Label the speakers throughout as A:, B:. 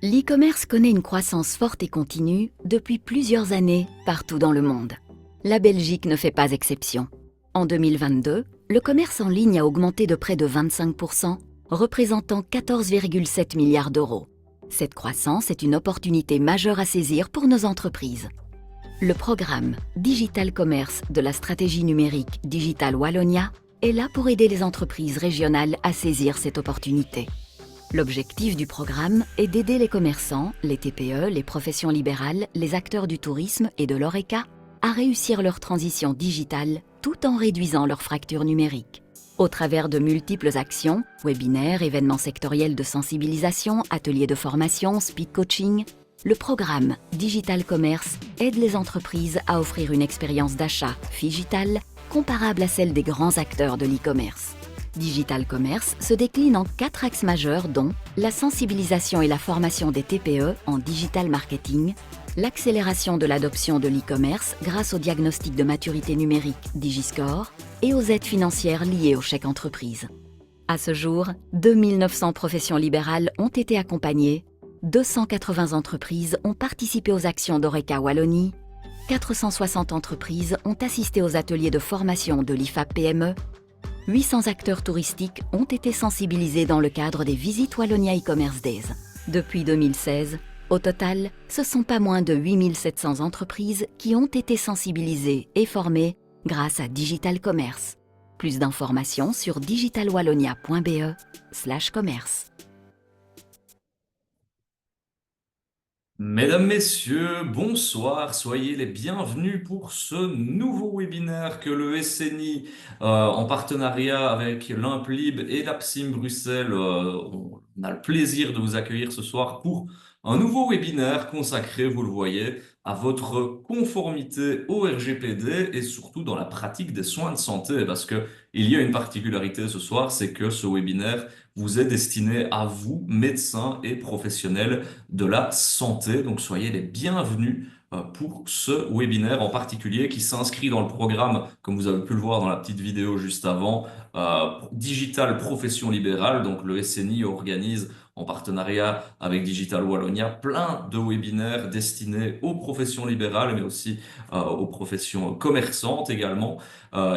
A: L'e-commerce connaît une croissance forte et continue depuis plusieurs années partout dans le monde. La Belgique ne fait pas exception. En 2022, le commerce en ligne a augmenté de près de 25%, représentant 14,7 milliards d'euros. Cette croissance est une opportunité majeure à saisir pour nos entreprises. Le programme Digital Commerce de la stratégie numérique Digital Wallonia est là pour aider les entreprises régionales à saisir cette opportunité. L'objectif du programme est d'aider les commerçants, les TPE, les professions libérales, les acteurs du tourisme et de l'ORECA à réussir leur transition digitale tout en réduisant leur fracture numérique. Au travers de multiples actions, webinaires, événements sectoriels de sensibilisation, ateliers de formation, speed coaching, le programme Digital Commerce aide les entreprises à offrir une expérience d'achat digitale comparable à celle des grands acteurs de l'e-commerce. Digital Commerce se décline en 4 axes majeurs dont la sensibilisation et la formation des TPE en digital marketing, l'accélération de l'adoption de l'e-commerce grâce au diagnostic de maturité numérique DigiScore et aux aides financières liées au chèque entreprise. À ce jour, 2900 professions libérales ont été accompagnées, 280 entreprises ont participé aux actions d'Oreca Wallonie, 460 entreprises ont assisté aux ateliers de formation de l'IFAP PME, 800 acteurs touristiques ont été sensibilisés dans le cadre des visites Wallonia e-commerce Days. Depuis 2016, au total, ce sont pas moins de 8700 entreprises qui ont été sensibilisées et formées grâce à Digital Commerce. Plus d'informations sur digitalwallonia.be/commerce.
B: Mesdames, Messieurs, bonsoir, soyez les bienvenus pour ce nouveau webinaire que le SNI, en partenariat avec l'Implib et l'APSIM Bruxelles, on a le plaisir de vous accueillir ce soir pour un nouveau webinaire consacré, vous le voyez, à votre conformité au RGPD et surtout dans la pratique des soins de santé, parce que il y a une particularité ce soir, c'est que ce webinaire vous est destiné à vous, médecins et professionnels de la santé. Donc soyez les bienvenus pour ce webinaire en particulier qui s'inscrit dans le programme, comme vous avez pu le voir dans la petite vidéo juste avant, Digital Profession Libérale. Donc le SNI organise en partenariat avec Digital Wallonia plein de webinaires destinés aux professions libérales, mais aussi aux professions commerçantes également.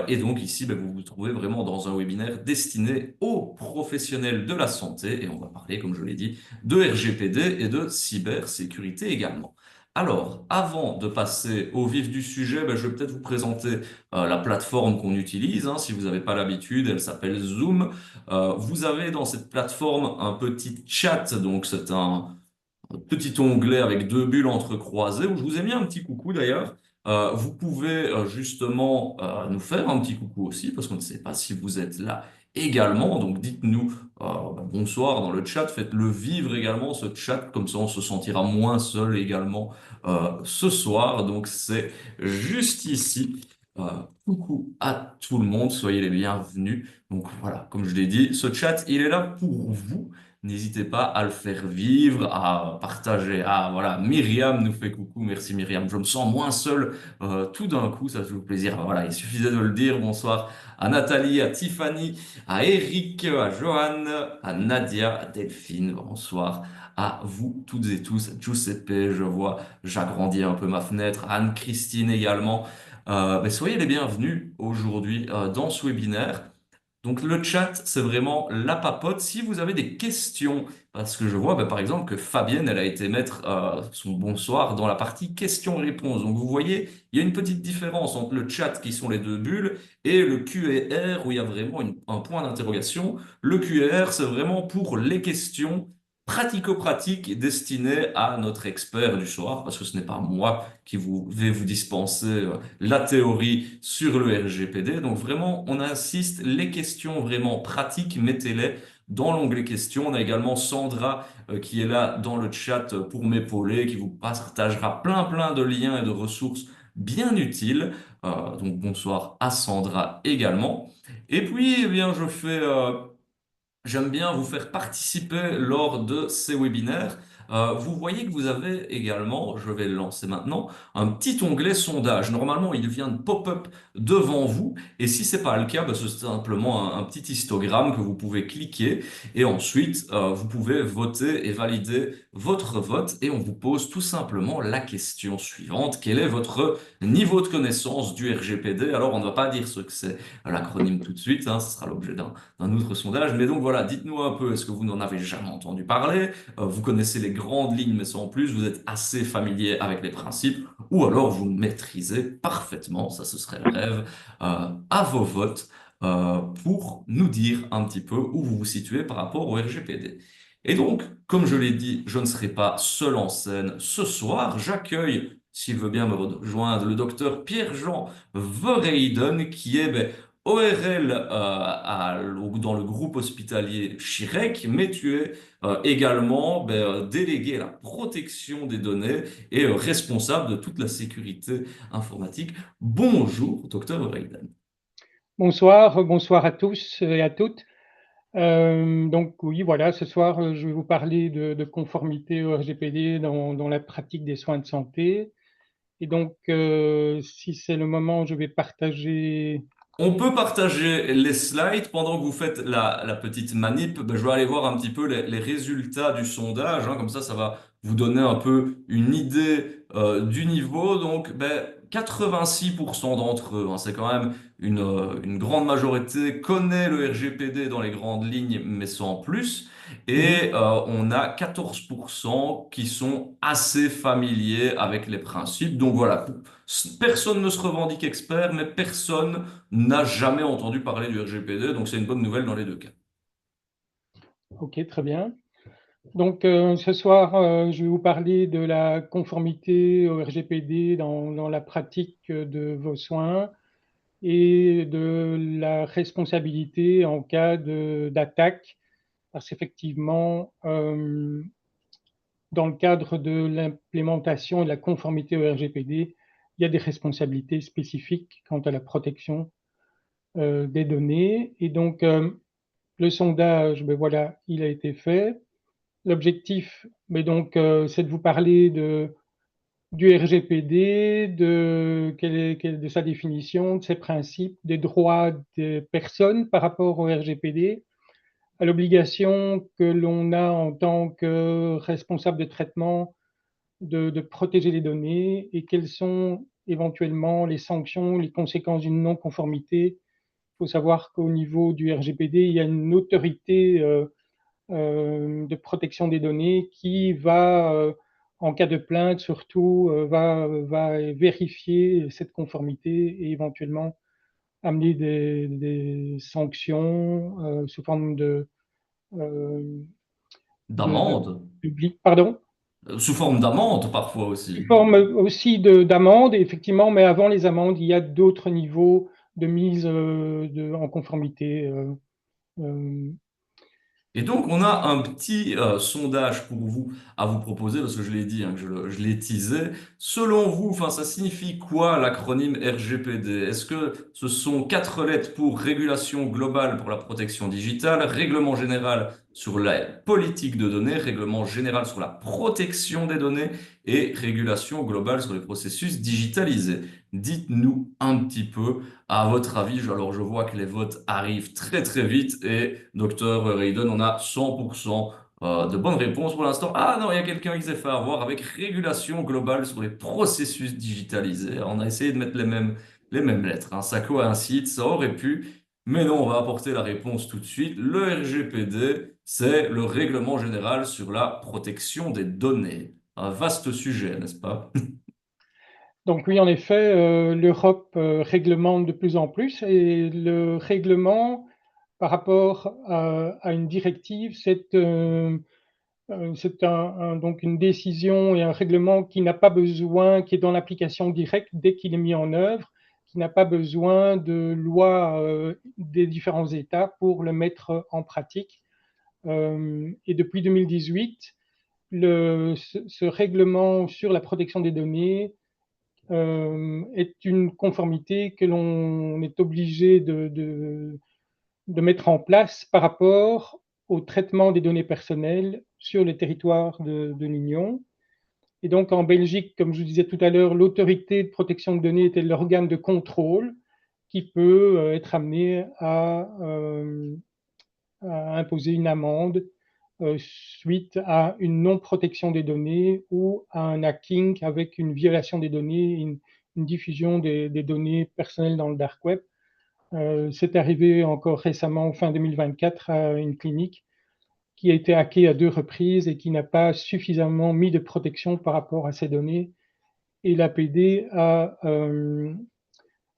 B: Et donc ici, ben, vous vous trouvez vraiment dans un webinaire destiné aux professionnels de la santé. Et on va parler, comme je l'ai dit, de RGPD et de cybersécurité également. Alors, avant de passer au vif du sujet, ben, je vais peut-être vous présenter la plateforme qu'on utilise. Hein, si vous n'avez pas l'habitude, elle s'appelle Zoom. Vous avez dans cette plateforme un petit chat, donc c'est un petit onglet avec deux bulles entrecroisées où je vous ai mis un petit coucou d'ailleurs. Vous pouvez justement nous faire un petit coucou aussi parce qu'on ne sait pas si vous êtes là également. Donc dites-nous bonsoir dans le chat, faites-le vivre également ce chat, comme ça on se sentira moins seul également ce soir. Donc c'est juste ici. Euh, Coucou à tout le monde, soyez les bienvenus. Donc voilà, comme je l'ai dit, ce chat, il est là pour vous. N'hésitez pas à le faire vivre, à partager. Ah voilà, Myriam nous fait coucou, merci Myriam. Je me sens moins seul tout d'un coup, ça fait plaisir. Voilà, il suffisait de le dire. Bonsoir à Nathalie, à Tiffany, à Eric, à Johan, à Nadia, à Delphine. Bonsoir à vous toutes et tous. Giuseppe, je vois, j'agrandis un peu ma fenêtre. Anne-Christine également. Ben, soyez les bienvenus aujourd'hui dans ce webinaire. Donc le chat, c'est vraiment la papote. Si vous avez des questions, parce que je vois bah, par exemple que Fabienne, elle a été mettre son bonsoir dans la partie questions-réponses. Donc vous voyez, il y a une petite différence entre le chat qui sont les deux bulles et le Q&R où il y a vraiment un point d'interrogation. Le Q&R, c'est vraiment pour les questions pratico-pratiques destinées à notre expert du soir, parce que ce n'est pas moi qui vais vous dispenser la théorie sur le RGPD. Donc vraiment, on insiste, les questions vraiment pratiques, mettez-les dans l'onglet questions. On a également Sandra qui est là dans le chat pour m'épauler, qui vous partagera plein de liens et de ressources bien utiles. Donc bonsoir à Sandra également. Et puis, eh bien, j'aime bien vous faire participer lors de ces webinaires vous voyez que vous avez également, je vais le lancer maintenant, un petit onglet sondage. Normalement, il vient de pop-up devant vous. Et si c'est pas le cas, bah, c'est simplement un petit histogramme que vous pouvez cliquer. Et ensuite, vous pouvez voter et valider votre vote. Et on vous pose tout simplement la question suivante. Quel est votre niveau de connaissance du RGPD? Alors, on ne va pas dire ce que c'est l'acronyme tout de suite, hein, ce sera l'objet d'un autre sondage. Mais donc voilà, dites-nous un peu, est-ce que vous n'en avez jamais entendu parler? Vous connaissez les grandes lignes, mais sans plus, vous êtes assez familier avec les principes, ou alors vous maîtrisez parfaitement, ça ce serait le rêve, à vos votes pour nous dire un petit peu où vous vous situez par rapport au RGPD. Et donc, comme je l'ai dit, je ne serai pas seul en scène ce soir. J'accueille, s'il veut bien me rejoindre, le docteur Pierre-Jean Verheyden, qui est ORL dans le groupe hospitalier Chirec, mais tu es également délégué à la protection des données et responsable de toute la sécurité informatique. Bonjour, docteur Verheyden.
C: Bonsoir, bonsoir à tous et à toutes. Donc oui, voilà, ce soir, je vais vous parler de conformité au RGPD dans la pratique des soins de santé. Et donc, si c'est le moment, je vais partager.
B: On peut partager les slides pendant que vous faites la petite manip. Je vais aller voir un petit peu les résultats du sondage, hein. Comme ça va vous donner un peu une idée du niveau. Donc, 86% d'entre eux, hein, c'est quand même une grande majorité, connaît le RGPD dans les grandes lignes, mais sans plus. Et on a 14% qui sont assez familiers avec les principes. Donc voilà, personne ne se revendique expert, mais personne n'a jamais entendu parler du RGPD, donc c'est une bonne nouvelle dans les deux cas.
C: Ok, très bien. Donc, ce soir, je vais vous parler de la conformité au RGPD dans la pratique de vos soins et de la responsabilité en cas d'attaque, parce qu'effectivement, dans le cadre de l'implémentation et de la conformité au RGPD, il y a des responsabilités spécifiques quant à la protection des données. Et donc, le sondage, voilà, il a été fait. L'objectif, c'est de vous parler du RGPD, de sa définition, de ses principes, des droits des personnes par rapport au RGPD, à l'obligation que l'on a en tant que responsable de traitement de protéger les données et quelles sont éventuellement les sanctions, les conséquences d'une non-conformité. Il faut savoir qu'au niveau du RGPD, il y a une autorité de protection des données qui va, en cas de plainte surtout, va vérifier cette conformité et éventuellement amener des sanctions sous forme euh, de
B: D'amende,
C: public, pardon,
B: sous forme d'amende parfois
C: sous
B: aussi.
C: forme aussi d'amende, effectivement, mais avant les amendes, il y a d'autres niveaux de mise en conformité. Euh,
B: Et donc, on a un petit sondage pour vous à vous proposer, parce que je l'ai dit, hein, que je l'ai teasé. Selon vous, enfin, ça signifie quoi l'acronyme RGPD? Est-ce que ce sont quatre lettres pour Régulation globale pour la protection digitale, Règlement général sur la politique de données, Règlement général sur la protection des données et Régulation globale sur les processus digitalisés? Dites-nous un petit peu. À votre avis, alors je vois que les votes arrivent très très vite et Dr. Rayden, on a 100% de bonnes réponses pour l'instant. Ah non, il y a quelqu'un qui s'est fait avoir avec régulation globale sur les processus digitalisés. On a essayé de mettre les mêmes lettres, hein. Ça coïncide, ça aurait pu, mais non, on va apporter la réponse tout de suite. Le RGPD, c'est le règlement général sur la protection des données. Un vaste sujet, n'est-ce pas?
C: Donc oui, en effet, l'Europe réglemente de plus en plus et le règlement par rapport à une directive, c'est donc une décision et un règlement qui n'a pas besoin, qui est dans l'application directe dès qu'il est mis en œuvre, qui n'a pas besoin de loi des différents États pour le mettre en pratique. Et depuis 2018, ce règlement sur la protection des données est une conformité que l'on est obligé de mettre en place par rapport au traitement des données personnelles sur le territoire de l'Union. Et donc en Belgique, comme je vous disais tout à l'heure, l'autorité de protection de données était l'organe de contrôle qui peut être amené à imposer une amende suite à une non-protection des données ou à un hacking avec une violation des données, une diffusion des données personnelles dans le dark web. C'est arrivé encore récemment, fin 2024, à une clinique qui a été hackée à 2 reprises et qui n'a pas suffisamment mis de protection par rapport à ces données. Et l'APD a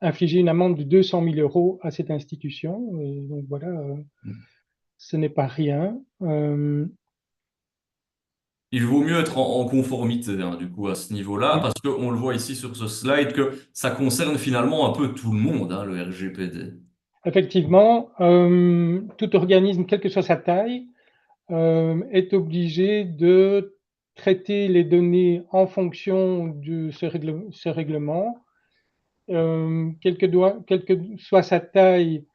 C: infligé une amende de 200 000 € à cette institution. Et donc voilà, ce n'est pas rien.
B: Il vaut mieux être en conformité, hein, du coup, à ce niveau-là,
C: Oui,
B: parce qu'on le voit ici sur ce slide que ça concerne finalement un peu tout le monde, hein, le RGPD.
C: effectivement, tout organisme, quelle que soit sa taille, est obligé de traiter les données en fonction de ce règlement. Quelle que soit sa taille,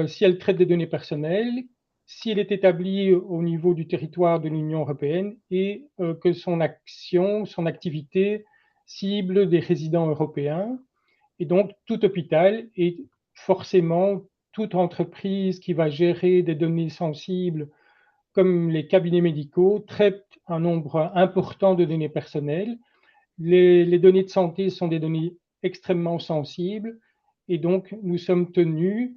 C: si elle traite des données personnelles, si elle est établie au niveau du territoire de l'Union européenne et que son action, son activité cible des résidents européens. Et donc, tout hôpital et forcément toute entreprise qui va gérer des données sensibles, comme les cabinets médicaux, traite un nombre important de données personnelles. Les données de santé sont des données extrêmement sensibles et donc nous sommes tenus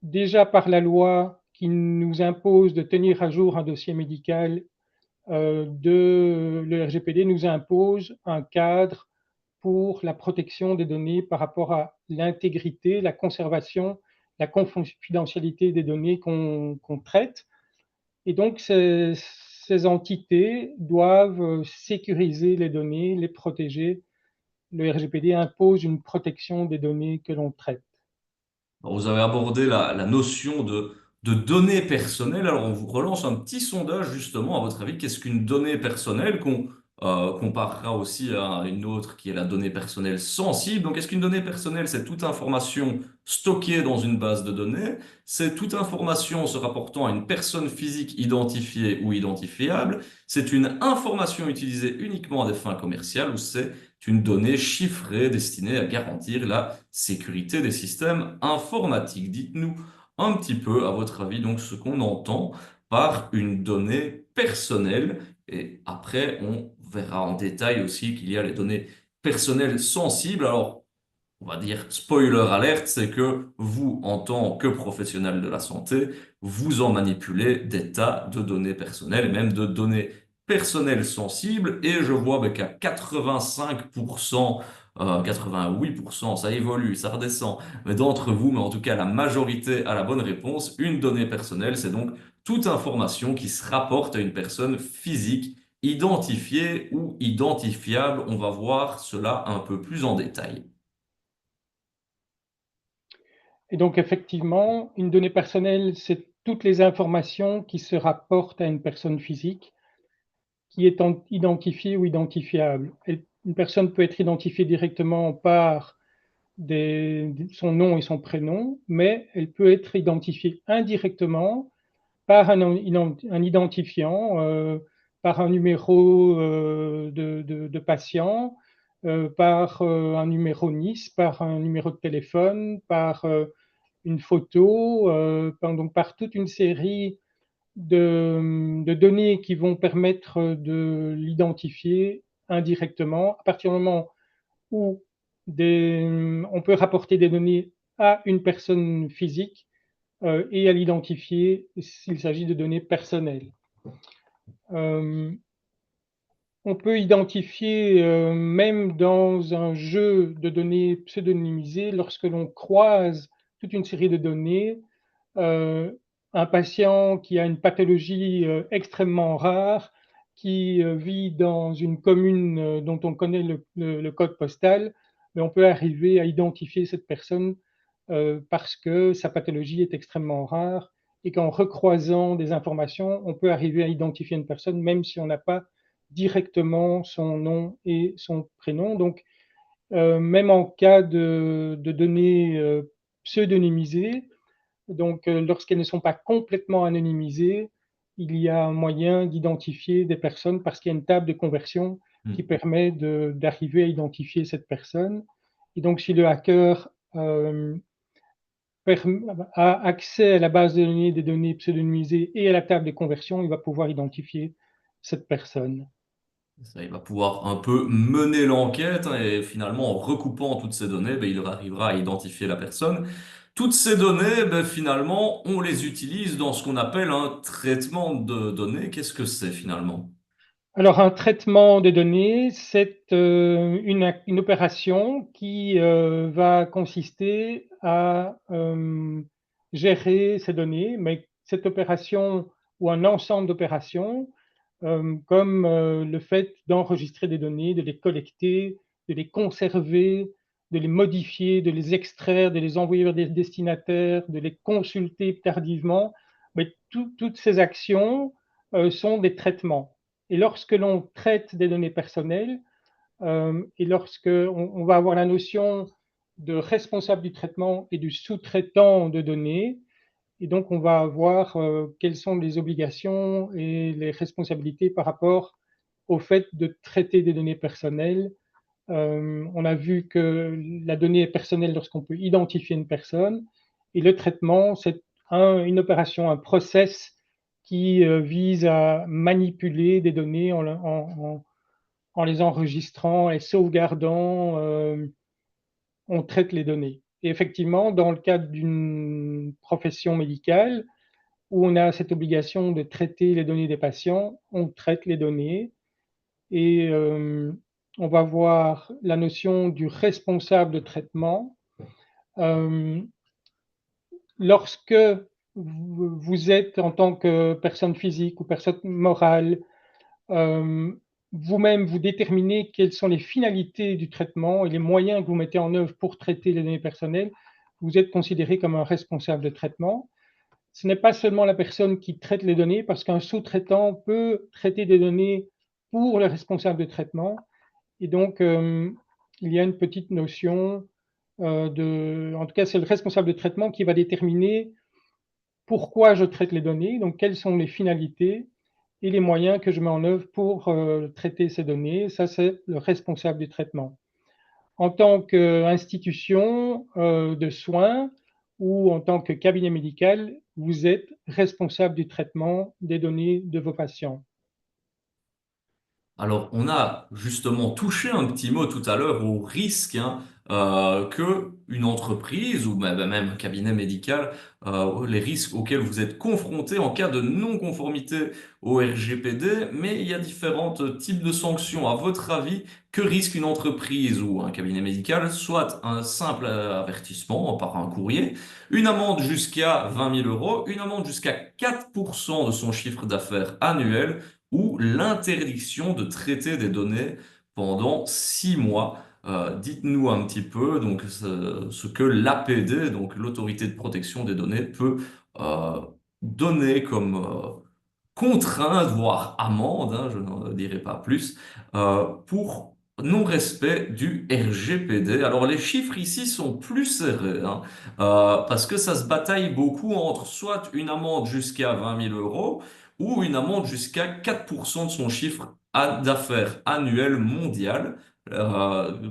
C: déjà par la loi qui nous impose de tenir à jour un dossier médical, le RGPD nous impose un cadre pour la protection des données par rapport à l'intégrité, la conservation, la confidentialité des données qu'on traite. Et donc, ces entités doivent sécuriser les données, les protéger. Le RGPD impose une protection des données que l'on traite.
B: Alors, vous avez abordé la notion de données personnelles. Alors, on vous relance un petit sondage, justement, à votre avis, qu'est-ce qu'une donnée personnelle qu'on comparera aussi à une autre qui est la donnée personnelle sensible. Donc, est-ce qu'une donnée personnelle, c'est toute information stockée dans une base de données? C'est toute information se rapportant à une personne physique identifiée ou identifiable? C'est une information utilisée uniquement à des fins commerciales ou c'est une donnée chiffrée destinée à garantir la sécurité des systèmes informatiques? Dites-nous un petit peu, à votre avis, donc ce qu'on entend par une donnée personnelle. Et après, on verra en détail aussi qu'il y a les données personnelles sensibles. Alors, on va dire spoiler alerte, c'est que vous, en tant que professionnel de la santé, vous en manipulez des tas de données personnelles et même de données personnelles sensibles. Et je vois qu'à 85%, 88%, ça évolue, ça redescend, mais d'entre vous, mais en tout cas la majorité a la bonne réponse. Une donnée personnelle, c'est donc toute information qui se rapporte à une personne physique identifiée ou identifiable. On va voir cela un peu plus en détail.
C: Et donc, effectivement, une donnée personnelle, c'est toutes les informations qui se rapportent à une personne physique qui est identifiée ou identifiable. Une personne peut être identifiée directement par son nom et son prénom, mais elle peut être identifiée indirectement par un identifiant, par un numéro de patient, par un numéro NIS, par un numéro de téléphone, par une photo, donc par toute une série de données qui vont permettre de l'identifier indirectement. À partir du moment où on peut rapporter des données à une personne physique et à l'identifier s'il s'agit de données personnelles. On peut identifier, même dans un jeu de données pseudonymisées, lorsque l'on croise toute une série de données, un patient qui a une pathologie extrêmement rare, qui vit dans une commune dont on connaît le code postal, mais on peut arriver à identifier cette personne parce que sa pathologie est extrêmement rare et qu'en recroisant des informations, on peut arriver à identifier une personne même si on n'a pas directement son nom et son prénom. Donc, même en cas de données pseudonymisées, donc lorsqu'elles ne sont pas complètement anonymisées, il y a un moyen d'identifier des personnes parce qu'il y a une table de conversion qui
B: Hmm.
C: permet d'arriver à identifier cette personne. Et donc, si le hacker a accès à la base de données des données pseudonymisées et à la table de conversion, il va pouvoir identifier cette personne.
B: Ça, il va pouvoir un peu mener l'enquête hein, et finalement, en recoupant toutes ces données, ben, il arrivera à identifier la personne. Toutes ces données, ben, finalement, on les utilise dans ce qu'on appelle un traitement de données. Qu'est-ce que c'est finalement?
C: Alors, un traitement des données, c'est une opération qui va consister à gérer ces données, mais cette opération ou un ensemble d'opérations, comme le fait d'enregistrer des données, de les collecter, de les conserver, de les modifier, de les extraire, de les envoyer vers des destinataires, de les consulter tardivement, mais toutes ces actions sont des traitements. Et lorsque l'on traite des données personnelles, et lorsque on va avoir la notion de responsable du traitement et du sous-traitant de données, et donc on va avoir quelles sont les obligations et les responsabilités par rapport au fait de traiter des données personnelles. On a vu que la donnée est personnelle lorsqu'on peut identifier une personne, et le traitement, c'est une opération, un process qui vise à manipuler des données en les enregistrant et sauvegardant, on traite les données. Et effectivement, dans le cadre d'une profession médicale, où on a cette obligation de traiter les données des patients, on traite les données et on va voir la notion du responsable de traitement. Euh, Lorsque vous êtes en tant que personne physique ou personne morale, euh, vous-même vous déterminez quelles sont les finalités du traitement et les moyens que vous mettez en œuvre pour traiter les données personnelles, vous êtes considéré comme un responsable de traitement. Ce n'est pas seulement la personne qui traite les données, parce qu'un sous-traitant peut traiter des données pour le responsable de traitement. Et donc, il y a une petite notion en tout cas, c'est le responsable de traitement qui va déterminer pourquoi je traite les données, donc quelles sont les finalités et les moyens que je mets en œuvre pour traiter ces données. Ça, c'est le responsable du traitement. En tant qu'institution de soins ou en tant que cabinet médical, vous êtes responsable du traitement des données de vos patients.
B: Alors, on a justement touché un petit mot tout à l'heure au risque hein, que une entreprise ou même un cabinet médical, les risques auxquels vous êtes confrontés en cas de non-conformité au RGPD, mais il y a différents types de sanctions. À votre avis, que risque une entreprise ou un cabinet médical? Soit un simple avertissement par un courrier, une amende jusqu'à 20 000 euros, une amende jusqu'à 4% de son chiffre d'affaires annuel ou l'interdiction de traiter des données pendant 6 mois. Dites-nous un petit peu donc ce que l'APD, donc l'Autorité de protection des données, peut euh, donner comme contrainte, voire amende, hein, je n'en dirai pas plus, pour non-respect du RGPD. Alors les chiffres ici sont plus serrés, hein, parce que ça se bataille beaucoup entre soit une amende jusqu'à 20 000 euros, ou une amende jusqu'à 4% de son chiffre d'affaires annuel mondial.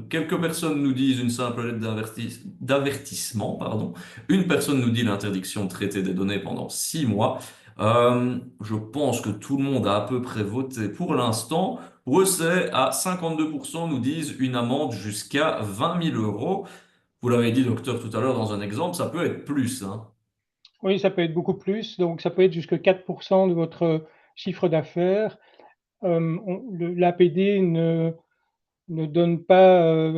B: Quelques personnes nous disent une simple lettre d'avertissement, pardon. Une personne nous dit l'interdiction de traiter des données pendant 6 mois. Je pense que tout le monde a à peu près voté pour l'instant. Pour eux, c'est à 52% nous disent une amende jusqu'à 20 000 euros. Vous l'avez dit, docteur, tout à l'heure dans un exemple, ça peut être plus, hein.
C: Oui, ça peut être beaucoup plus, donc ça peut être jusqu'à 4% de votre chiffre d'affaires. L'APD ne donne pas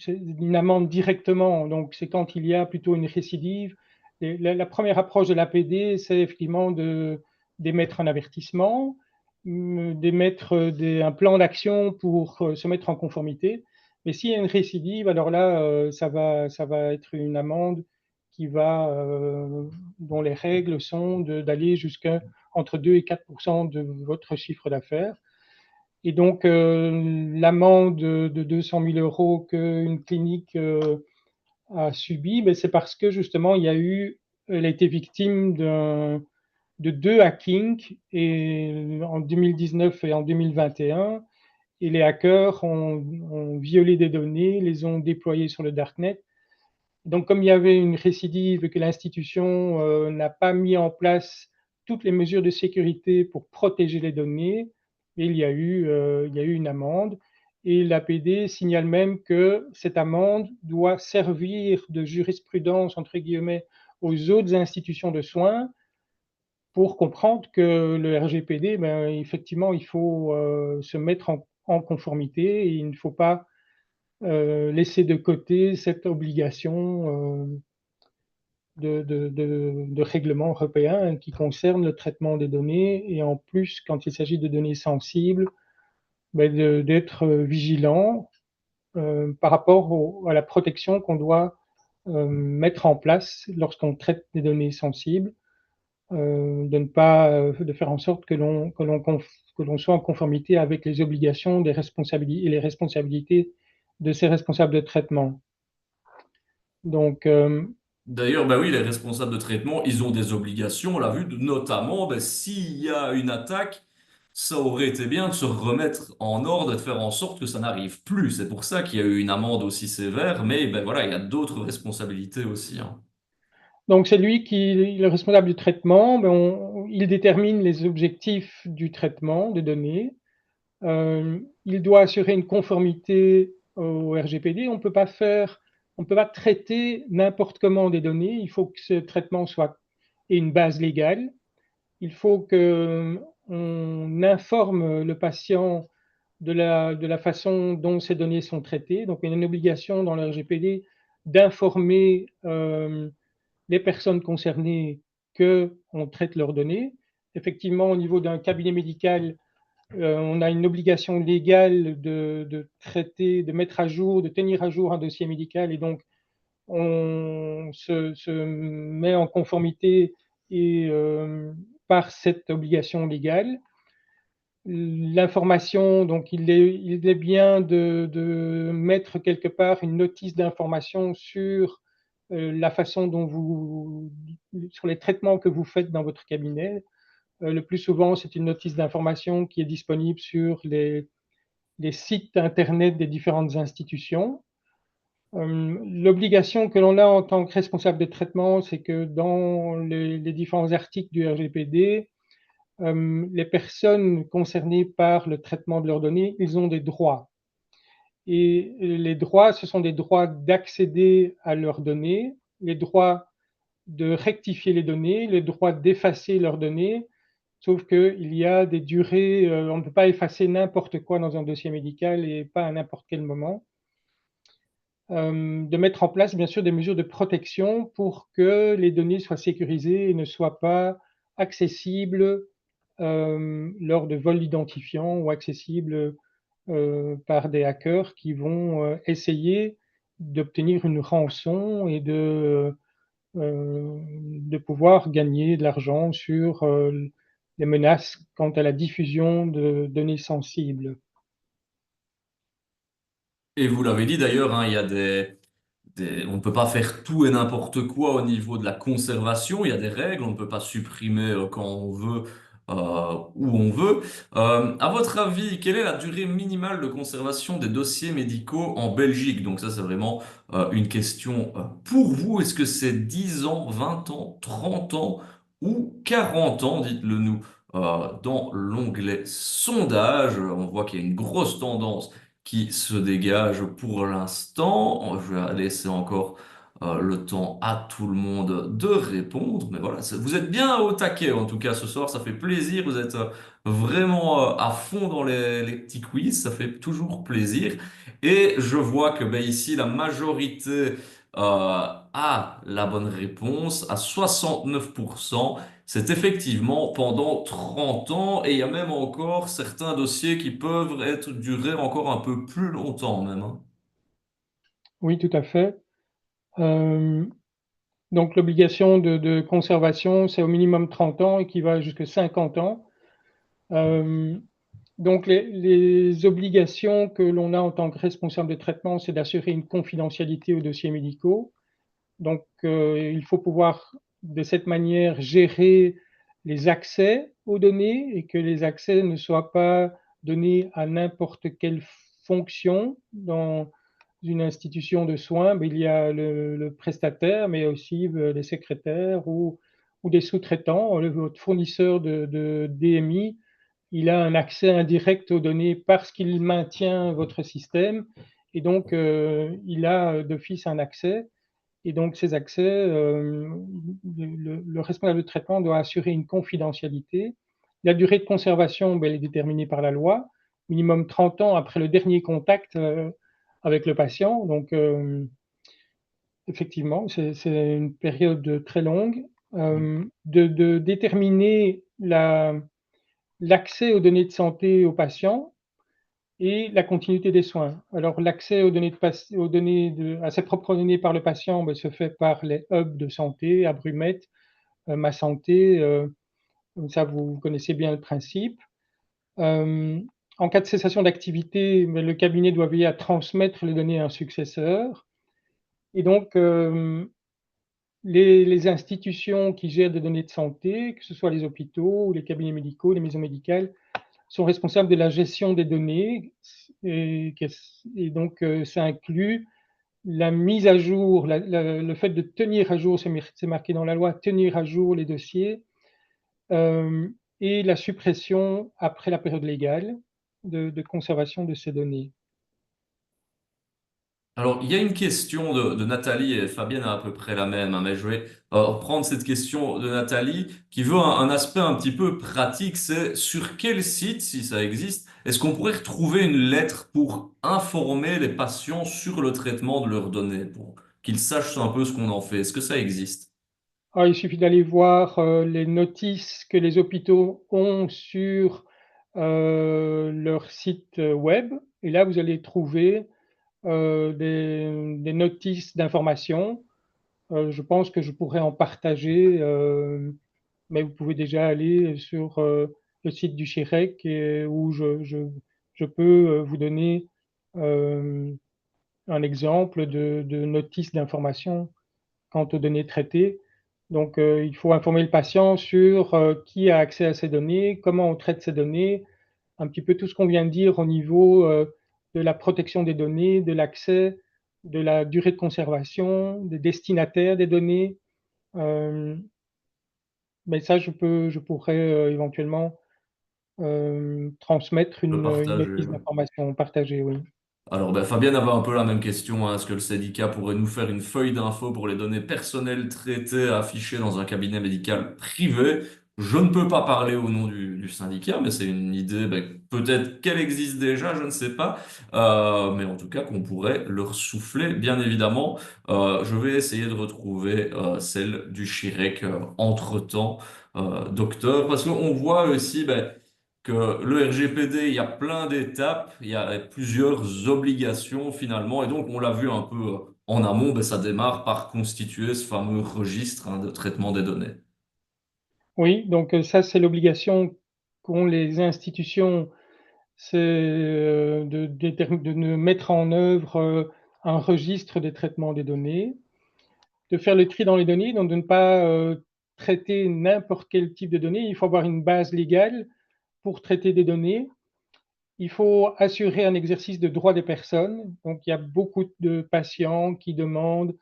C: une amende directement, donc c'est quand il y a plutôt une récidive. Et la première approche de l'APD, c'est effectivement d'émettre un avertissement, d'émettre un plan d'action pour se mettre en conformité. Mais s'il y a une récidive, alors là, ça va être une amende qui va, dont les règles sont d'aller jusqu'à entre 2 et 4% de votre chiffre d'affaires. Et donc, l'amende de 200 000 euros qu'une clinique a subie, ben, c'est parce que justement, elle a été victime de 2 hackings en 2019 et en 2021, et les hackers ont violé des données, les ont déployées sur le darknet. Donc, comme il y avait une récidive et que l'institution n'a pas mis en place toutes les mesures de sécurité pour protéger les données, il y a eu une amende. Et l'APD signale même que cette amende doit servir de jurisprudence, entre guillemets, aux autres institutions de soins pour comprendre que le RGPD, effectivement, il faut se mettre en conformité et il ne faut pas laisser de côté cette obligation de règlement européen qui concerne le traitement des données et en plus, quand il s'agit de données sensibles, d'être vigilant par rapport à la protection qu'on doit mettre en place lorsqu'on traite des données sensibles, de faire en sorte que l'on soit en conformité avec les obligations des responsabilités et les responsabilités de ces responsables de traitement. Donc,
B: D'ailleurs, bah oui, les responsables de traitement, ils ont des obligations, on l'a vu, notamment, bah, s'il y a une attaque, ça aurait été bien de se remettre en ordre et de faire en sorte que ça n'arrive plus. C'est pour ça qu'il y a eu une amende aussi sévère, mais ben voilà, il y a d'autres responsabilités aussi, hein.
C: donc c'est lui qui est le responsable du traitement. Il détermine les objectifs du traitement de données. Il doit assurer une conformité au RGPD. On ne peut pas traiter n'importe comment des données. Il faut que ce traitement ait une base légale. Il faut qu'on informe le patient de la façon dont ces données sont traitées. Donc, il y a une obligation dans le RGPD d'informer les personnes concernées qu'on traite leurs données. Effectivement, au niveau d'un cabinet médical, on a une obligation légale de traiter, de mettre à jour, de tenir à jour un dossier médical et donc on se met en conformité par cette obligation légale. L'information, donc il est bien de mettre quelque part une notice d'information sur la façon dont sur les traitements que vous faites dans votre cabinet. Le plus souvent, c'est une notice d'information qui est disponible sur les sites internet des différentes institutions. L'obligation que l'on a en tant que responsable de traitement, c'est que dans les différents articles du RGPD, les personnes concernées par le traitement de leurs données, ils ont des droits. Et les droits, ce sont des droits d'accéder à leurs données, les droits de rectifier les données, les droits d'effacer leurs données, sauf qu'il y a des durées, on ne peut pas effacer n'importe quoi dans un dossier médical et pas à n'importe quel moment. De mettre en place, bien sûr, des mesures de protection pour que les données soient sécurisées et ne soient pas accessibles lors de vols d'identifiants ou accessibles par des hackers qui vont essayer d'obtenir une rançon et de pouvoir gagner de l'argent sur les menaces quant à la diffusion de données sensibles.
B: Et vous l'avez dit d'ailleurs, hein, il y a on ne peut pas faire tout et n'importe quoi au niveau de la conservation. Il y a des règles, on ne peut pas supprimer quand on veut, où on veut. À votre avis, quelle est la durée minimale de conservation des dossiers médicaux en Belgique? Donc ça, c'est vraiment une question pour vous. Est-ce que c'est 10 ans, 20 ans, 30 ans ou 40 ans? Dites-le nous dans l'onglet sondage. On voit qu'il y a une grosse tendance qui se dégage pour l'instant. Je vais laisser encore le temps à tout le monde de répondre. Mais voilà, vous êtes bien au taquet en tout cas ce soir, ça fait plaisir. Vous êtes vraiment à fond dans les petits quiz, ça fait toujours plaisir. Et je vois que ben, ici, la majorité a la bonne réponse à 69%. C'est effectivement pendant 30 ans et il y a même encore certains dossiers qui peuvent être durer encore un peu plus longtemps même, hein.
C: Oui, tout à fait. Donc l'obligation de conservation, c'est au minimum 30 ans et qui va jusqu'à 50 ans. Donc les obligations que l'on a en tant que responsable de traitement, c'est d'assurer une confidentialité aux dossiers médicaux. Donc il faut pouvoir de cette manière gérer les accès aux données et que les accès ne soient pas donnés à n'importe quelle fonction. Dans une institution de soins, il y a le prestataire, mais aussi les secrétaires ou des sous-traitants. Votre fournisseur de DMI, il a un accès indirect aux données parce qu'il maintient votre système et donc il a d'office un accès. Et donc, ces accès, le responsable de traitement doit assurer une confidentialité. La durée de conservation, elle est déterminée par la loi, minimum 30 ans après le dernier contact avec le patient. Donc, effectivement, c'est une période très longue. De déterminer l'accès aux données de santé aux patients et la continuité des soins. Alors, l'accès aux données à ses propres données par le patient se fait par les hubs de santé, Abrumet, Ma Santé, ça vous connaissez bien le principe. En cas de cessation d'activité, le cabinet doit veiller à transmettre les données à un successeur. Et donc, les institutions qui gèrent des données de santé, que ce soit les hôpitaux, ou les cabinets médicaux, les maisons médicales, sont responsables de la gestion des données et donc ça inclut la mise à jour, le fait de tenir à jour, c'est marqué dans la loi, tenir à jour les dossiers et la suppression après la période légale de conservation de ces données.
B: Alors, il y a une question de Nathalie et Fabienne a à peu près la même, hein, mais je vais reprendre cette question de Nathalie qui veut un aspect un petit peu pratique. C'est sur quel site, si ça existe, est-ce qu'on pourrait retrouver une lettre pour informer les patients sur le traitement de leurs données, pour qu'ils sachent un peu ce qu'on en fait? Est-ce que ça existe?
C: Il suffit d'aller voir les notices que les hôpitaux ont sur leur site web et là vous allez trouver des notices d'information. Je pense que je pourrais en partager, mais vous pouvez déjà aller sur le site du CHIREC où je peux vous donner un exemple de notice d'information quant aux données traitées. Donc, il faut informer le patient sur qui a accès à ces données, comment on traite ces données, un petit peu tout ce qu'on vient de dire au niveau de la protection des données, de l'accès, de la durée de conservation, des destinataires des données. Euh, mais ça, je pourrais éventuellement transmettre
B: Le
C: une
B: partager,
C: notice
B: oui.
C: d'information partagée, oui.
B: Alors, ben, Fabienne avait un peu la même question. Est-ce que le syndicat pourrait nous faire une feuille d'info pour les données personnelles traitées, affichées dans un cabinet médical privé? Je ne peux pas parler au nom du syndicat, mais c'est une idée, ben, peut-être qu'elle existe déjà, je ne sais pas. Mais en tout cas, qu'on pourrait leur souffler, bien évidemment. Je vais essayer de retrouver celle du Chirec entre-temps, docteur, parce qu'on voit aussi, ben, que le RGPD, il y a plein d'étapes, il y a plusieurs obligations finalement, et donc on l'a vu un peu en amont, ben, ça démarre par constituer ce fameux registre hein, de traitement des données.
C: Oui, donc ça, c'est l'obligation qu'ont les institutions, c'est de ne mettre en œuvre un registre des traitements des données, de faire le tri dans les données, donc de ne pas traiter n'importe quel type de données. Il faut avoir une base légale pour traiter des données. Il faut assurer un exercice de droit des personnes. Donc, il y a beaucoup de patients qui demandent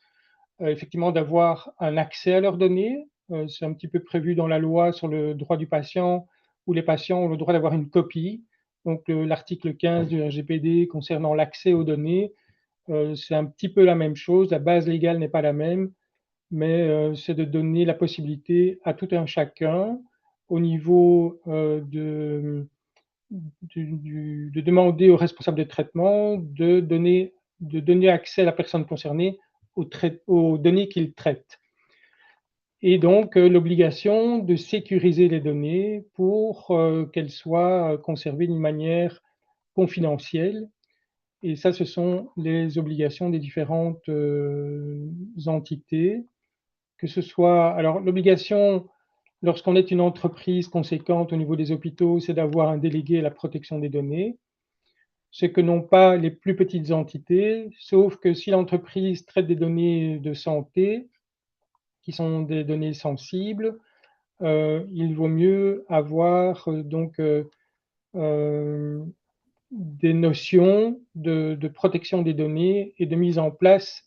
C: effectivement d'avoir un accès à leurs données. C'est un petit peu prévu dans la loi sur le droit du patient, où les patients ont le droit d'avoir une copie. Donc, l'article 15 du RGPD concernant l'accès aux données, c'est un petit peu la même chose. La base légale n'est pas la même, mais c'est de donner la possibilité à tout un chacun, au niveau de demander au responsable de traitement de donner accès à la personne concernée aux données qu'il traite. Et donc, l'obligation de sécuriser les données pour qu'elles soient conservées d'une manière confidentielle. Et ça, ce sont les obligations des différentes entités, que ce soit. Alors, l'obligation, lorsqu'on est une entreprise conséquente au niveau des hôpitaux, c'est d'avoir un délégué à la protection des données, ce que n'ont pas les plus petites entités, sauf que si l'entreprise traite des données de santé, qui sont des données sensibles, il vaut mieux avoir des notions de protection des données et de mise en place,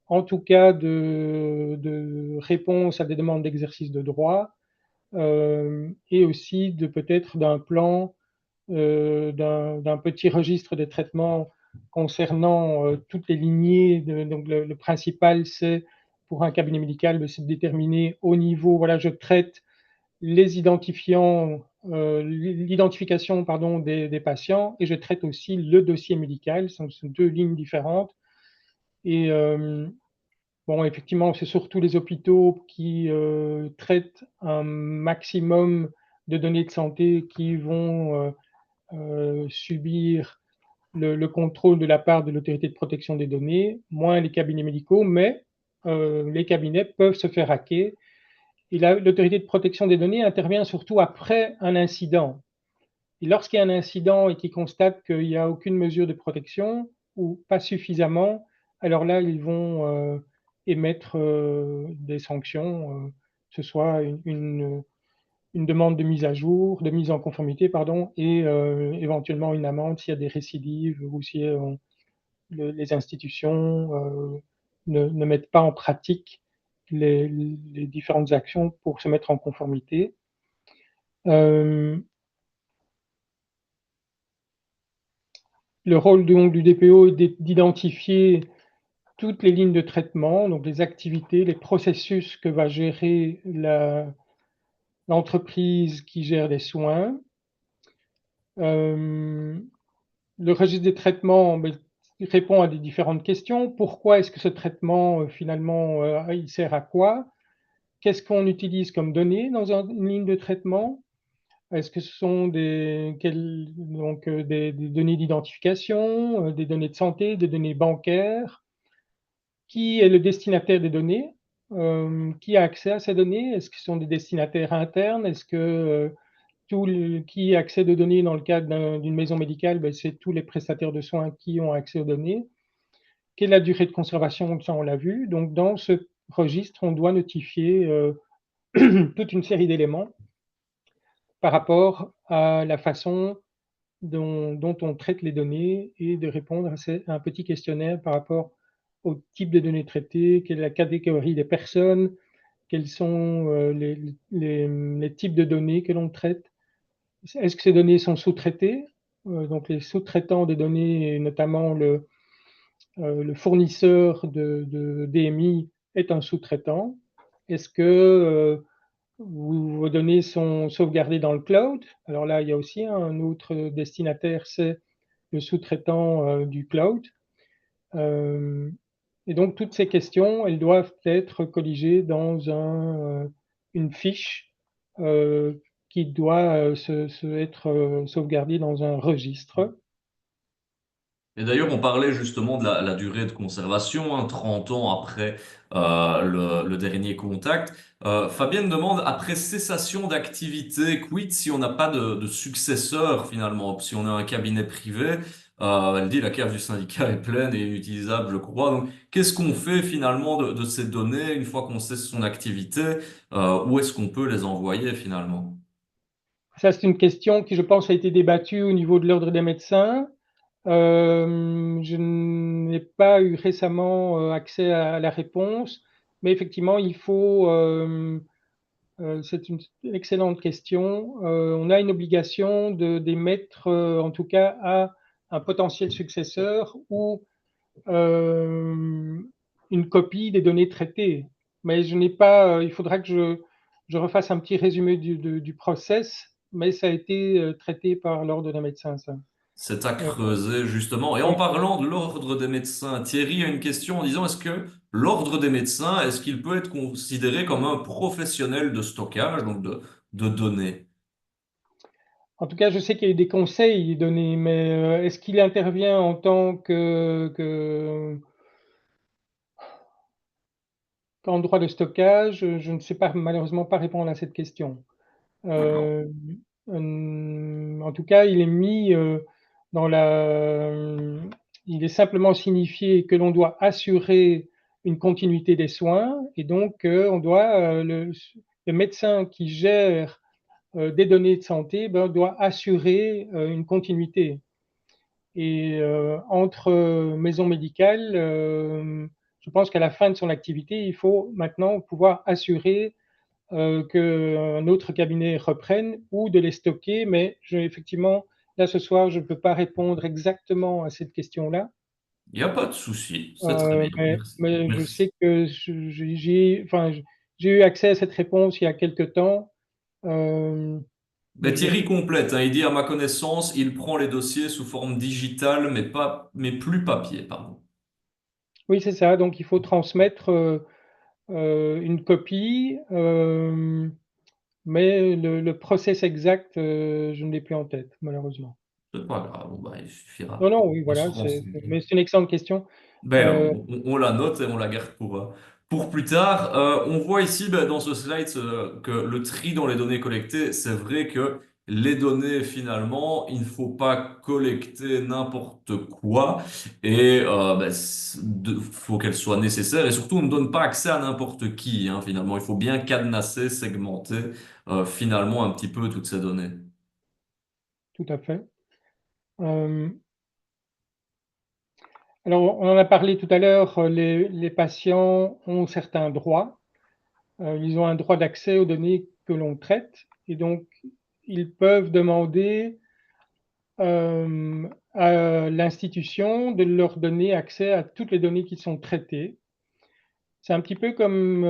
C: en tout cas, de réponse à des demandes d'exercice de droit, et aussi peut-être d'un plan, d'un petit registre de traitement concernant toutes les lignées. Donc le principal, c'est pour un cabinet médical, c'est de déterminer au niveau, voilà, je traite les identifiants, l'identification pardon, des patients, et je traite aussi le dossier médical. Ce sont deux lignes différentes. Et bon, effectivement, c'est surtout les hôpitaux qui traitent un maximum de données de santé qui vont subir le contrôle de la part de l'autorité de protection des données, moins les cabinets médicaux, mais les cabinets peuvent se faire hacker. Et l'autorité de protection des données intervient surtout après un incident. Et lorsqu'il y a un incident et qu'ils constatent qu'il n'y a aucune mesure de protection ou pas suffisamment, alors là, ils vont émettre des sanctions, que ce soit une demande de mise à jour, de mise en conformité, pardon, et éventuellement une amende s'il y a des récidives ou si les institutions ne mettent pas en pratique les différentes actions pour se mettre en conformité. Le rôle du DPO est d'identifier toutes les lignes de traitement, donc les activités, les processus que va gérer l'entreprise qui gère les soins. Le registre des traitements répond à des différentes questions. Pourquoi est-ce que ce traitement, finalement, il sert à quoi? Qu'est-ce qu'on utilise comme données dans une ligne de traitement? Est-ce que ce sont des données d'identification, des données de santé, des données bancaires? Qui est le destinataire des données? Qui a accès à ces données? Est-ce que ce sont des destinataires internes? Est-ce que qui accède aux données dans le cadre d'une maison médicale? C'est tous les prestataires de soins qui ont accès aux données. Quelle est la durée de conservation? Ça, on l'a vu. Donc, dans ce registre, on doit notifier toute une série d'éléments par rapport à la façon dont on traite les données et de répondre à un petit questionnaire par rapport au type de données traitées, quelle est la catégorie des personnes, quels sont les types de données que l'on traite. Est-ce que ces données sont sous-traitées? Donc les sous-traitants des données, notamment le fournisseur de DMI est un sous-traitant. Est-ce que vos données sont sauvegardées dans le cloud? Alors là, il y a aussi un autre destinataire, c'est le sous-traitant du cloud. Et donc, toutes ces questions, elles doivent être colligées dans une fiche qui doit être sauvegardée dans un registre.
B: Et d'ailleurs, on parlait justement de la durée de conservation, hein, 30 ans après le dernier contact. Fabienne demande, après cessation d'activité, quid si on n'a pas de successeur finalement, si on est un cabinet privé, elle dit la cave du syndicat est pleine et inutilisable, je crois. Donc, qu'est-ce qu'on fait finalement de ces données une fois qu'on cesse son activité? Où est-ce qu'on peut les envoyer finalement?
C: Ça, c'est une question qui, je pense, a été débattue au niveau de l'Ordre des médecins. Je n'ai pas eu récemment accès à la réponse, mais effectivement, c'est une excellente question. On a une obligation d'émettre, en tout cas, à un potentiel successeur ou une copie des données traitées. Mais je n'ai pas, il faudra que je refasse un petit résumé du process, mais ça a été traité par l'Ordre des médecins, ça.
B: C'est à
C: Euh,
B: creuser justement. Et en
C: ouais.
B: parlant de l'ordre des médecins, Thierry a une question en disant, est-ce que l'ordre des médecins, est-ce qu'il peut être considéré comme un professionnel de stockage, donc de données?
C: En tout cas, je sais qu'il y a eu des conseils donnés, mais est-ce qu'il intervient en tant qu'en droit de stockage? Je ne sais pas, malheureusement pas répondre à cette question.
B: D'accord.
C: Euh, En tout cas, il est mis dans la. Il est simplement signifié que l'on doit assurer une continuité des soins et donc on doit le médecin qui gère des données de santé doit assurer une continuité. Et entre maisons médicales, je pense qu'à la fin de son activité, il faut maintenant pouvoir assurer qu'un autre cabinet reprenne ou de les stocker. Mais effectivement, là ce soir, je ne peux pas répondre exactement à cette question-là.
B: Il n'y a pas de souci, c'est très bien. Merci.
C: Mais je sais
B: Merci.
C: que j'ai eu accès à cette réponse il y a quelque temps.
B: Mais
C: Mais
B: Thierry complète, hein, il dit à ma connaissance, il prend les dossiers sous forme digitale, mais plus papier, pardon.
C: oui, c'est ça. Donc il faut transmettre une copie, mais le process exact, je ne l'ai plus en tête, malheureusement.
B: C'est pas grave, bon, bah, il
C: Non,
B: suffira
C: non, oui,
B: de se
C: voilà,
B: renseigner.
C: mais c'est une excellente question.
B: Ben,
C: Euh,
B: on la note et on la garde pour plus tard. On voit ici ben, dans ce slide que le tri dans les données collectées, c'est vrai que les données, finalement, il ne faut pas collecter n'importe quoi et ben, faut qu'elles soient nécessaires et surtout on ne donne pas accès à n'importe qui, hein, finalement. Il faut bien cadenasser, segmenter finalement un petit peu toutes ces données.
C: Tout à fait. Euh, alors, on en a parlé tout à l'heure, les patients ont certains droits. Ils ont un droit d'accès aux données que l'on traite et donc ils peuvent demander à l'institution de leur donner accès à toutes les données qui sont traitées. C'est un petit peu comme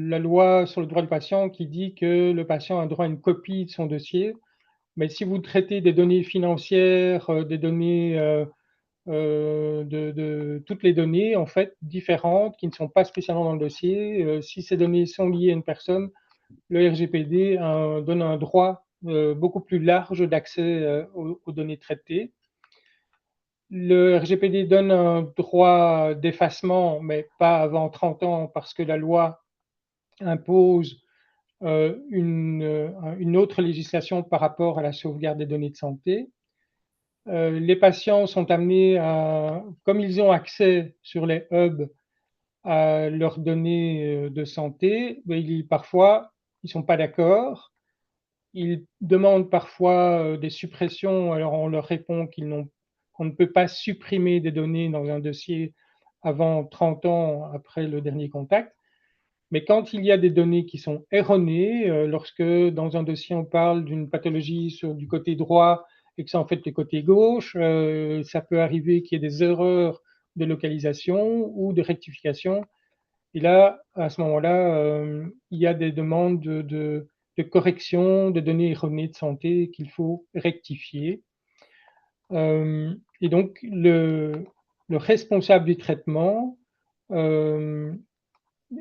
C: la loi sur le droit du patient qui dit que le patient a droit à une copie de son dossier. Mais si vous traitez des données financières, des données toutes les données en fait différentes qui ne sont pas spécialement dans le dossier, si ces données sont liées à une personne, le RGPD donne un droit beaucoup plus large d'accès aux données traitées. Le RGPD donne un droit d'effacement, mais pas avant 30 ans, parce que la loi impose une autre législation par rapport à la sauvegarde des données de santé. Les patients sont amenés à, comme ils ont accès sur les hubs à leurs données de santé, parfois ils ne sont pas d'accord. Ils demandent parfois des suppressions, alors on leur répond qu'on ne peut pas supprimer des données dans un dossier avant 30 ans après le dernier contact. Mais quand il y a des données qui sont erronées, lorsque dans un dossier on parle d'une pathologie du côté droit et que c'est en fait le côté gauche, ça peut arriver qu'il y ait des erreurs de localisation ou de rectification. Et là, à ce moment-là, il y a des demandes de correction de données erronées de santé qu'il faut rectifier. Et donc, le responsable du traitement euh,